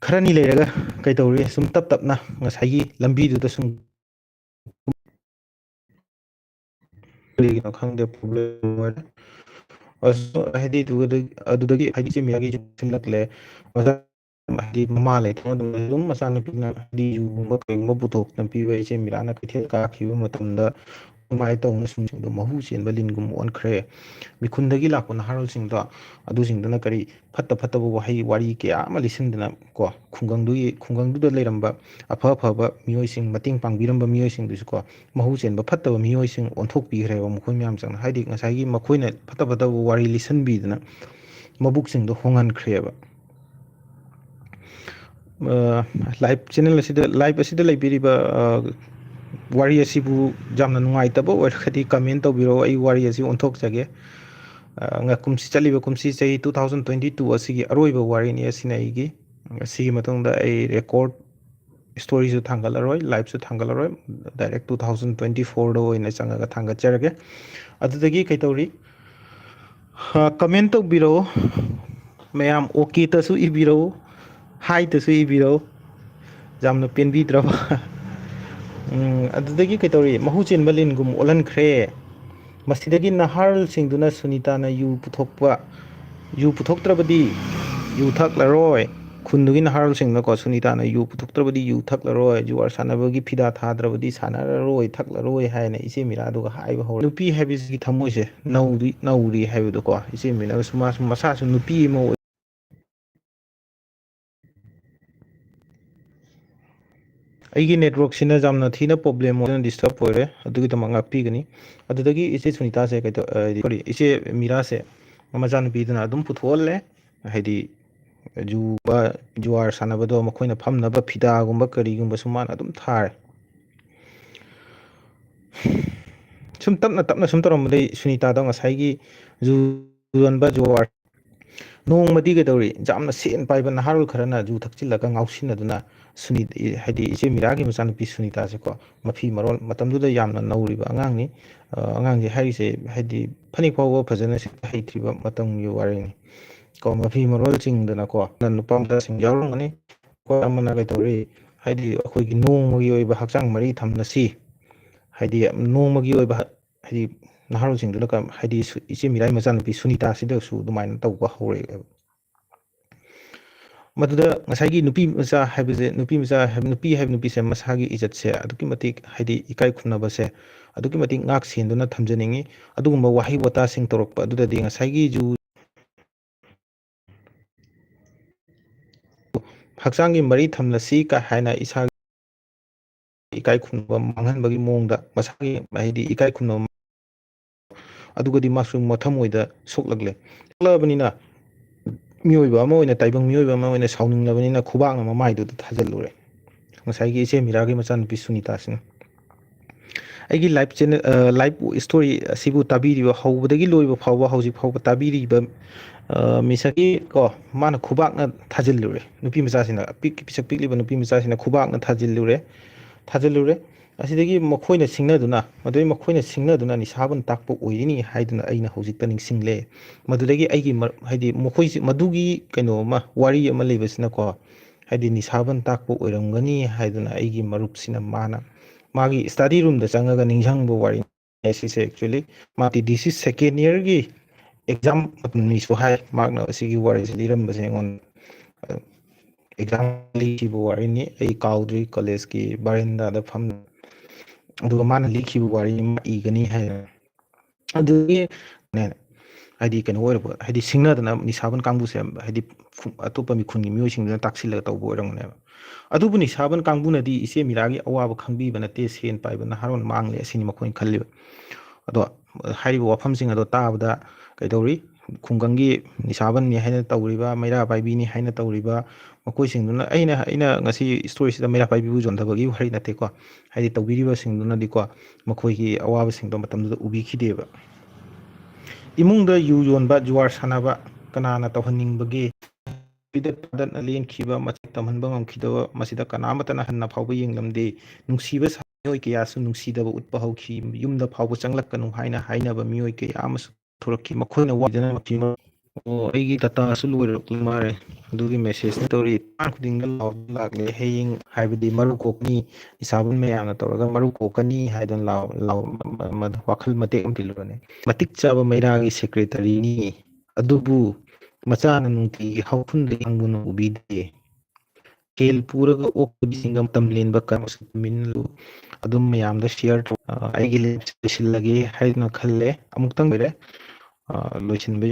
ꯈꯔꯅꯤ ꯂꯩꯔꯒ ꯀꯩꯗꯧꯔꯤ ꯁꯨꯝ ꯇꯞꯅ ꯉꯁꯥꯏꯒꯤ ꯂꯝꯕꯤꯗꯨꯗ ꯁꯨꯝ ꯀꯔꯤꯒꯤꯅꯣ ꯈꯪꯗꯦ ꯄ꯭ꯔꯣꯕ꯭ꯂꯦꯝ ꯑꯣꯏꯔꯦ ꯍꯥꯏꯗꯤ ꯑꯗꯨꯗꯒꯤ ꯍꯥꯏꯗꯤ ꯏꯆꯦ ꯃꯤꯔꯥꯒꯤ ꯁꯤꯝꯂꯛꯂꯦ ꯍꯥꯏꯗꯤ ꯃꯃꯥ ꯂꯩꯇꯕ ꯃꯇꯝꯗ ꯑꯗꯨꯝ ꯃꯆꯥꯅꯨꯄꯤꯅ ꯍꯥꯏꯗꯤ ꯌꯨꯒꯨꯝꯕ ꯀꯩꯒꯨꯝꯕ ꯄꯨꯊꯣꯛꯇꯅ ꯄꯤꯕ ꯏꯆꯦ ꯃꯤꯔꯥꯅ ꯀꯩꯊꯦꯜ ꯀꯥꯈꯤꯕ ꯃꯇꯝꯗ ꯑꯗꯨꯃꯥꯏꯅ ꯇꯧꯅ ꯁꯤꯡꯗꯣ ꯃꯍꯨ ꯆꯦꯟꯕ ꯂꯤꯟꯒꯨꯝ ꯑꯣꯟꯈ꯭ꯔꯦ ꯃꯤꯈꯨꯟꯗꯒꯤ ꯂꯥꯛꯄ ꯅꯍꯥꯔꯣꯜꯁꯤꯡꯗꯣ ꯑꯗꯨꯁꯤꯡꯗꯨꯅ ꯀꯔꯤ ꯐꯠꯇꯕ ꯋꯥꯔꯤ ꯀꯌꯥ ꯑꯃ ꯂꯤꯁꯤꯟꯗꯅ ꯀꯣ ꯈꯨꯡꯒꯪꯗꯨꯗ ꯂꯩꯔꯝꯕ ꯑꯐ ꯑꯐꯕ ꯃꯤꯑꯣꯏꯁꯤꯡ ꯃꯇꯦꯡ ꯄꯥꯡꯕꯤꯔꯝꯕ ꯃꯤꯑꯣꯏꯁꯤꯡꯗꯨꯁꯨ ꯀꯣ ꯃꯍꯨ ꯆꯦꯟꯕ ꯐꯠꯇꯕ ꯃꯤꯑꯣꯏꯁꯤꯡ ꯑꯣꯟꯊꯣꯛꯄꯤꯈ꯭ꯔꯦꯕ ꯃꯈꯣꯏ ꯃꯌꯥꯝ ꯆꯪꯅ ꯍꯥꯏꯗꯤ ꯉꯁꯥꯏꯒꯤ ꯃꯈꯣꯏꯅ ꯐꯠꯇꯕ ꯋꯥꯔꯤ ꯂꯤꯁꯤꯟꯕꯤꯗꯅ ꯃꯕꯨꯛꯁꯤꯡꯗꯣ ꯍꯣꯡꯍꯟꯈ꯭ꯔꯦꯕ ꯂꯥꯏꯞ ꯑꯁꯤꯗ ꯂꯩꯕꯤꯔꯤꯕ ꯋꯥꯔꯤ ꯑꯁꯤꯕꯨ ꯌꯥꯝꯅ ꯅꯨꯡꯉꯥꯏꯇꯕ ꯑꯣꯏꯔꯒꯗꯤ ꯀꯃꯦꯟ ꯇꯧꯕꯤꯔꯛꯑꯣ ꯑꯩ ꯋꯥꯔꯤ ꯑꯁꯤ ꯑꯣꯟꯊꯣꯛꯆꯒꯦ ꯆꯠꯂꯤꯕ ꯀꯨꯝꯁꯤ ꯆꯍꯤ 2022 ꯑꯁꯤꯒꯤ ꯑꯔꯣꯏꯕ ꯋꯥꯔꯤꯅꯤ ꯑꯁꯤꯅ ꯑꯩꯒꯤ ꯑꯁꯤꯒꯤ ꯃꯇꯨꯡꯗ ꯑꯩ ꯔꯦꯀꯣꯔꯠ ꯁ꯭ꯇꯣꯔꯤꯁꯨ ꯊꯥꯡꯒꯠꯂꯔꯣꯏ ꯂꯥꯏꯞꯁꯨ ꯊꯥꯡꯒꯠꯂꯔꯣꯏ ꯗꯥꯏꯔꯦꯛ 2024ꯗ ꯑꯣꯏꯅ ꯆꯪꯉꯒ ꯊꯥꯡꯒꯠꯆꯔꯒꯦ ꯑꯗꯨꯗꯒꯤ ꯀꯩꯇꯧꯔꯤ ꯀꯃꯦꯟ ꯇꯧꯕꯤꯔꯛꯎ ꯃꯌꯥꯝ ꯑꯣꯀꯦꯇꯁꯨ ꯏꯕꯤꯔꯛꯎ ꯍꯥꯏꯇꯁꯨ ꯏꯕꯤꯔꯛꯎ ꯌꯥꯝꯅ ꯄꯦꯟꯕꯤꯗ꯭ꯔꯕ ꯑꯗꯨꯗꯒꯤ ꯀꯩꯇꯧꯔꯤ ꯃꯍꯨ ꯆꯦꯟꯕ ꯂꯤꯟꯒꯨꯝ ꯑꯣꯜꯍꯟꯈ꯭ꯔꯦ ꯃꯁꯤꯗꯒꯤ ꯅꯍꯥꯔꯣꯜꯁꯤꯡꯗꯨꯅ ꯁꯨꯅꯤꯇꯥꯅ ꯌꯨ ꯄꯨꯊꯣꯛꯇ꯭ꯔꯕꯗꯤ ꯌꯨ ꯊꯛꯂꯔꯣꯏ ꯈꯨꯟꯗꯨꯒꯤ ꯅꯍꯥꯔꯣꯜꯁꯤꯡꯅꯀꯣ ꯁꯨꯅꯤꯇꯥꯅ ꯌꯨ ꯄꯨꯊꯣꯛꯇ꯭ꯔꯕꯗꯤ ꯌꯨ ꯊꯛꯂꯔꯣꯏ ꯖꯨꯋꯥꯔ ꯁꯥꯟꯅꯕꯒꯤ ꯐꯤꯗꯥ ꯊꯥꯗ꯭ꯔꯕꯗꯤ ꯁꯥꯟꯅꯔꯔꯣꯏ ꯊꯛꯂꯔꯣꯏ ꯍꯥꯏꯅ ꯏꯆꯦ ꯃꯤꯔꯥꯗꯨꯒ ꯍꯥꯏꯕ ꯍꯧꯔꯦ ꯅꯨꯄꯤ ꯍꯥꯏꯕꯁꯤꯒꯤ ꯊꯃꯣꯏꯁꯦ ꯅꯧꯔꯤ ꯍꯥꯏꯕꯗꯣꯀꯣ ꯏꯆꯦ ꯃꯤꯔꯥꯁꯨ ꯃꯁꯥꯁꯨ ꯅꯨꯄꯤ ꯑꯃ ꯑꯩꯒꯤ ꯅꯦꯠꯋꯔꯛꯁꯤꯅ ꯌꯥꯝꯅ ꯊꯤꯅ ꯄ꯭ꯔꯣꯕ꯭ꯂꯦꯝ ꯑꯣꯏꯅ ꯗꯤꯁꯇꯔꯕ ꯑꯣꯏꯔꯦ ꯑꯗꯨꯒꯤꯗꯃꯛ ꯉꯥꯛꯄꯤꯒꯅꯤ ꯑꯗꯨꯗꯒꯤ ꯏꯆꯦ ꯁꯨꯅꯤꯇꯥꯁꯦ ꯁꯣꯔꯤ ꯏꯆꯦ ꯃꯤꯔꯥꯁꯦ ꯃꯆꯥꯅꯨꯄꯤꯗꯨꯅ ꯑꯗꯨꯝ ꯄꯨꯊꯣꯛꯍꯜꯂꯦ ꯍꯥꯏꯗꯤ ꯖꯨꯋꯥꯔ ꯁꯥꯟꯅꯕꯗꯣ ꯃꯈꯣꯏꯅ ꯐꯝꯅꯕ ꯐꯤꯗꯥꯒꯨꯝꯕ ꯀꯔꯤꯒꯨꯝꯕꯁꯨ ꯃꯥꯅ ꯑꯗꯨꯝ ꯊꯥꯔꯦ ꯁꯨꯝ ꯇꯞꯅ ꯇꯞꯅ ꯁꯨꯝ ꯇꯧꯔꯝꯕꯗꯩ ꯁꯨꯅꯤꯇꯥꯗꯣ ꯉꯁꯥꯏꯒꯤ ꯖꯨ ꯌꯣꯟꯕ ꯖꯨꯋꯥꯔ ꯅꯣꯡꯃꯗꯤ ꯀꯩꯗꯧꯔꯤ ꯌꯥꯝꯅ ꯁꯦꯟ ꯄꯥꯏꯕ ꯅꯍꯥꯔꯣꯜ ꯈꯔꯅ ꯖꯨ ꯊꯛꯆꯤꯜꯂꯒ ꯉꯥꯎꯁꯤꯟꯅꯗꯨꯅ ꯍꯥꯏꯗꯤ ꯏꯆꯦ ꯃꯤꯔꯥꯒꯤ ꯃꯆꯥꯅꯨꯄꯤ ꯁꯨꯅꯤꯇꯥꯁꯦꯀꯣ ꯃꯐꯤ ꯃꯔꯣꯟ ꯃꯇꯝꯗꯨꯗ ꯌꯥꯝꯅ ꯅꯧꯔꯤꯕ ꯑꯉꯥꯡꯅꯤ ꯑꯉꯥꯡꯁꯦ ꯍꯥꯏꯔꯤꯁꯦ ꯍꯥꯏꯗꯤ ꯐꯅꯦꯛ ꯐꯥꯎꯕ ꯐꯖꯅ ꯁꯦꯠꯄ ꯍꯩꯇ꯭ꯔꯤꯕ ꯃꯇꯝꯒꯤ ꯋꯥꯔꯤꯅꯤ ꯀꯣ ꯃꯐꯤ ꯃꯔꯣꯜ ꯆꯤꯡꯗꯅꯀꯣ ꯅꯨꯄꯥ ꯃꯆꯥꯁꯤꯡ ꯌꯥꯎꯔꯝꯒꯅꯤ ꯑꯩꯈꯣꯏ ꯑꯃꯅ ꯀꯩꯗꯧꯔꯤ ꯍꯥꯏꯗꯤ ꯑꯩꯈꯣꯏꯒꯤ ꯅꯣꯡꯃꯒꯤ ꯑꯣꯏꯕ ꯍꯛꯆꯥꯡ ꯃꯔꯤ ꯊꯝꯅꯁꯤ ꯍꯥꯏꯗꯤ ꯅꯣꯡꯃꯒꯤ ꯑꯣꯏꯕ ꯍꯥꯏꯗꯤ ꯅꯍꯥꯔꯣꯜꯁꯤꯡꯗꯨꯅ ꯍꯥꯏꯗꯤ ꯏꯆꯦ ꯃꯤꯔꯥꯒꯤ ꯃꯆꯥꯅꯨꯄꯤ ꯁꯨꯅꯤꯇꯥꯁꯤꯗꯁꯨ ꯑꯗꯨꯃꯥꯏꯅ ꯇꯧꯕ ꯍꯧꯔꯛꯑꯦꯕ ꯃꯗꯨꯗ ꯉꯁꯥꯏꯒꯤ ꯅꯨꯄꯤ ꯃꯆꯥ ꯍꯥꯏꯕꯁꯦ ꯅꯨꯄꯤ ꯃꯆꯥ ꯅꯨꯄꯤ ꯍꯥꯏꯕ ꯅꯨꯄꯤꯁꯦ ꯃꯁꯥꯒꯤ ꯏꯖꯠꯁꯦ ꯑꯗꯨꯛꯀꯤ ꯃꯇꯤꯛ ꯍꯥꯏꯗꯤ ꯏꯀꯥꯏ ꯈꯨꯝꯅꯕꯁꯦ ꯑꯗꯨꯛꯀꯤ ꯃꯇꯤꯛ ꯉꯥꯛ ꯁꯦꯟꯗꯨꯅ ꯊꯝꯖꯅꯤꯡꯉꯤ ꯑꯗꯨꯒꯨꯝꯕ ꯋꯥꯍꯩ ꯋꯥꯇꯥꯁꯤꯡ ꯇꯧꯔꯛꯄ ꯑꯗꯨꯗꯗꯤ ꯉꯁꯥꯏꯒꯤ ꯍꯛꯆꯥꯡꯒꯤ ꯃꯔꯤ ꯊꯝꯂꯁꯤ ꯀ ꯍꯥꯏꯅ ꯏꯁꯥꯒꯤ ꯏꯀꯥꯏ ꯈꯨꯝꯅꯕ ꯃꯥꯡꯍꯟꯕꯒꯤ ꯃꯑꯣꯡꯗ ꯃꯁꯥꯒꯤ ꯍꯥꯏꯗꯤ ꯏꯀꯥꯏ ꯈꯨꯝꯅꯕ ꯑꯗꯨꯒꯗꯤ ꯃꯥꯁꯨ ꯃꯊꯃꯣꯏꯗ ꯁꯣꯛꯂꯛꯂꯕꯅꯤꯅ ꯃꯤꯑꯣꯏꯕ ꯑꯃ ꯑꯣꯏꯅ ꯇꯥꯏꯕꯪ ꯃꯤꯑꯣꯏꯕ ꯑꯃ ꯑꯣꯏꯅ ꯁꯥꯎꯅꯤꯡꯂꯕꯅꯤꯅ ꯈꯨꯕꯥꯛꯅ ꯃꯃꯥꯏꯗꯨꯗ ꯊꯥꯖꯤꯜꯂꯨꯔꯦ ꯉꯁꯥꯏꯒꯤ ꯏꯆꯦ ꯃꯤꯔꯥꯒꯤ ꯃꯆꯥꯅꯨꯄꯤ ꯁꯨꯅꯤꯇꯥꯁꯤꯅ ꯑꯩꯒꯤ ꯂꯥꯏꯐ ꯆꯦꯅꯦꯜ ꯂꯥꯏꯐ ꯏꯁꯇꯣꯔꯤ ꯑꯁꯤꯕꯨ ꯇꯥꯕꯤꯔꯤꯕ ꯍꯧꯕꯗꯒꯤ ꯂꯣꯏꯕ ꯐꯥꯎꯕ ꯍꯧꯖꯤꯛ ꯐꯥꯎꯕ ꯇꯥꯕꯤꯔꯤꯕ ꯃꯤꯁꯛꯀꯤ ꯀꯣ ꯃꯥꯅ ꯈꯨꯕꯥꯛꯅ ꯊꯥꯖꯤꯜꯂꯨꯔꯦ ꯅꯨꯄꯤ ꯃꯆꯥꯁꯤꯅ ꯄꯤꯁꯛ ꯄꯤꯛꯂꯤꯕ ꯅꯨꯄꯤ ꯃꯆꯥꯁꯤꯅ ꯈꯨꯕꯥꯛꯅ ꯊꯥꯖꯤꯜꯂꯨꯔꯦ ꯑꯁꯤꯗꯒꯤ ꯃꯈꯣꯏꯅ ꯁꯤꯡꯅꯗꯨꯅ ꯃꯗꯨꯗꯩ ꯃꯈꯣꯏꯅ ꯁꯤꯡꯅꯗꯨꯅ ꯅꯤꯁꯥꯕꯟ ꯇꯥꯛꯄ ꯑꯣꯏꯔꯤꯅꯤ ꯍꯥꯏꯗꯨꯅ ꯑꯩꯅ ꯍꯧꯖꯤꯛꯇ ꯅꯤꯡꯁꯤꯡꯂꯦ ꯃꯗꯨꯗꯒꯤ ꯑꯩꯒꯤ ꯍꯥꯏꯗꯤ ꯃꯈꯣꯏꯁꯤ ꯃꯗꯨꯒꯤ ꯀꯩꯅꯣ ꯑꯃ ꯋꯥꯔꯤ ꯑꯃ ꯂꯩꯕꯁꯤꯅꯀꯣ ꯍꯥꯏꯗꯤ ꯅꯤꯁꯥꯕꯟ ꯇꯥꯛꯄ ꯑꯣꯏꯔꯝꯒꯅꯤ ꯍꯥꯏꯗꯨꯅ ꯑꯩꯒꯤ ꯃꯔꯨꯞꯁꯤꯅ ꯃꯥꯒꯤ ꯏꯁꯇꯗꯤ ꯔꯨꯝꯗ ꯆꯪꯉꯒ ꯅꯤꯡꯁꯤꯡꯕ ꯋꯥꯔꯤ ꯁꯤꯁꯦ ꯑꯦꯛꯆꯨꯋꯦꯂꯤ ꯃꯥꯗꯤ ꯗꯤꯁ ꯏꯁ ꯁꯦꯀꯦꯟ ꯏꯌꯔꯒꯤ ꯑꯦꯛꯖꯥꯝ ꯃꯇꯝꯅꯤꯁꯨ ꯍꯥꯏ ꯃꯍꯥꯛꯅ ꯑꯁꯤꯒꯤ ꯋꯥꯔꯤꯁꯤ ꯂꯤꯔꯝꯕꯁꯦ ꯑꯩꯉꯣꯟꯗ ꯑꯦꯛꯖꯥꯝ ꯂꯤꯈꯤꯕ ꯋꯥꯔꯤꯅꯤ ꯑꯩ ꯀꯥꯎꯗ꯭ꯔꯤ ꯀꯣꯂꯦꯖꯀꯤ ꯕꯥꯔꯦꯟꯗꯥꯗ ꯑꯗꯨꯒ ꯃꯥꯅ ꯂꯤꯈꯤꯕ ꯋꯥꯔꯤ ꯑꯃ ꯏꯒꯅꯤ ꯍꯥꯏꯅ ꯑꯗꯨꯒꯤ ꯍꯥꯏꯗꯤ ꯀꯩꯅꯣ ꯑꯣꯏꯔꯕ ꯍꯥꯏꯗꯤ ꯁꯤꯡꯅꯗꯅ ꯅꯤꯁꯥꯕꯟ ꯀꯥꯡꯕꯨꯁꯦ ꯍꯥꯏꯗꯤ ꯑꯇꯣꯞꯄ ꯃꯤꯈꯨꯟꯒꯤ ꯃꯤꯑꯣꯏꯁꯤꯡꯗꯨꯅ ꯇꯥꯛꯁꯤꯜꯂꯒ ꯇꯧꯕ ꯑꯣꯏꯔꯝꯒꯅꯦꯕ ꯑꯗꯨꯕꯨ ꯅꯤꯁꯥꯕꯟ ꯀꯥꯡꯕꯨꯅꯗꯤ ꯏꯆꯦ ꯃꯤꯔꯥꯒꯤ ꯑꯋꯥꯕ ꯈꯪꯕꯤꯕ ꯅꯠꯇꯦ ꯁꯦꯟ ꯄꯥꯏꯕ ꯅꯍꯥꯔꯣꯟ ꯃꯥꯡꯂꯦ ꯑꯁꯤꯅꯤ ꯃꯈꯣꯏꯅ ꯈꯜꯂꯤꯕ ꯑꯗꯣ ꯍꯥꯏꯔꯤꯕ ꯋꯥꯐꯝꯁꯤꯡ ꯑꯗꯣ ꯇꯥꯕꯗ ꯀꯩꯗꯧꯔꯤ ꯈꯨꯡꯒꯪꯒꯤ ꯅꯤꯁꯥꯕꯟꯅꯤ ꯍꯥꯏꯅ ꯇꯧꯔꯤꯕ ꯃꯩꯔꯥ ꯄꯥꯏꯕꯤꯅꯤ ꯍꯥꯏꯅ ꯇꯧꯔꯤꯕ ꯃꯈꯣꯏꯁꯤꯡꯗꯨꯅ ꯑꯩꯅ ꯉꯁꯤ ꯏꯁꯇꯣꯔꯤꯁꯤꯗ ꯃꯩꯔꯥ ꯄꯥꯏꯕꯤꯕꯨ ꯌꯣꯟꯊꯕꯒꯤ ꯋꯥꯔꯤ ꯅꯠꯇꯦꯀꯣ ꯍꯥꯏꯗꯤ ꯇꯧꯕꯤꯔꯤꯕꯁꯤꯡꯗꯨꯅꯗꯤꯀꯣ ꯃꯈꯣꯏꯒꯤ ꯑꯋꯥꯕꯁꯤꯡꯗꯣ ꯃꯇꯝꯗꯨꯗ ꯎꯕꯤꯈꯤꯗꯦꯕ ꯏꯃꯨꯡꯗ ꯌꯨ ꯌꯣꯟꯕ ꯖꯨꯋꯥꯔ ꯁꯥꯟꯅꯕ ꯀꯅꯥꯅ ꯇꯧꯍꯟꯅꯤꯡꯕꯒꯦ ꯇꯥꯗꯠꯅ ꯂꯦꯟꯈꯤꯕ ꯃꯁꯛ ꯇꯝꯍꯟꯕ ꯉꯝꯈꯤꯗꯕ ꯃꯁꯤꯗ ꯀꯅꯥꯃꯠꯇꯅ ꯍꯟꯅ ꯐꯥꯎꯕ ꯌꯦꯡꯂꯝꯗꯦ ꯅꯨꯡꯁꯤꯕ ꯃꯤꯑꯣꯏ ꯀꯌꯥꯁꯨ ꯅꯨꯡꯁꯤꯗꯕ ꯎꯠꯄ ꯍꯧꯈꯤ ꯌꯨꯝꯗ ꯐꯥꯎꯕ ꯆꯪꯂꯛꯀꯅꯨ ꯍꯥꯏꯅ ꯍꯥꯏꯅꯕ ꯃꯤꯑꯣꯏ ꯀꯌꯥ ꯑꯃꯁꯨ ꯊꯣꯔꯛꯈꯤ ꯃꯈꯣꯏꯅ ꯋꯥꯗꯅ ꯑꯣ ꯑꯩꯒꯤ ꯗꯇꯥꯁꯨ ꯂꯣꯏꯔꯛꯄ ꯃꯥꯜꯂꯦ ꯑꯗꯨꯒꯤ ꯃꯦꯁꯦꯖꯅ ꯇꯧꯔꯤ ꯈꯨꯗꯤꯡꯗ ꯂꯥꯛꯂꯦ ꯍꯌꯦꯡ ꯍꯥꯏꯕꯗꯤ ꯃꯔꯨ ꯀꯣꯛꯅꯤ ꯏꯁꯥꯕꯨꯟ ꯃꯌꯥꯝꯅ ꯇꯧꯔꯒ ꯃꯔꯨ ꯀꯣꯛꯀꯅꯤ ꯍꯥꯏꯗꯅ ꯋꯥꯈꯜ ꯃꯇꯦꯛ ꯑꯃ ꯄꯤꯜꯂꯨꯔꯅꯤ ꯃꯇꯤꯛ ꯆꯥꯕ ꯃꯩꯔꯥꯒꯤ ꯁꯦꯀ꯭ꯔꯦꯇꯔꯤꯅꯤ ꯑꯗꯨꯕꯨ ꯃꯆꯥꯅ ꯅꯨꯡꯇꯤꯒꯤ ꯍꯧꯈꯨꯟꯗ ꯌꯥꯡꯕꯨꯅ ꯎꯕꯤꯗꯦ ꯀꯦꯜ ꯄꯨꯔꯒ ꯑꯣꯛꯄꯁꯤꯡꯒ ꯃꯇꯝ ꯂꯦꯟꯕ ꯀꯔꯃꯁꯨꯃꯤꯟꯂꯨ ꯑꯗꯨꯝ ꯃꯌꯥꯝꯗ ꯁꯤꯌꯔ ꯇꯧ ꯑꯩꯒꯤ ꯂꯣꯏꯁꯤꯜꯂꯒꯦ ꯍꯥꯏꯗꯨꯅ ꯈꯜꯂꯦ ꯑꯃꯨꯛꯇꯪ ꯑꯣꯏꯔꯦ ꯂꯣꯏꯁꯤꯟꯕ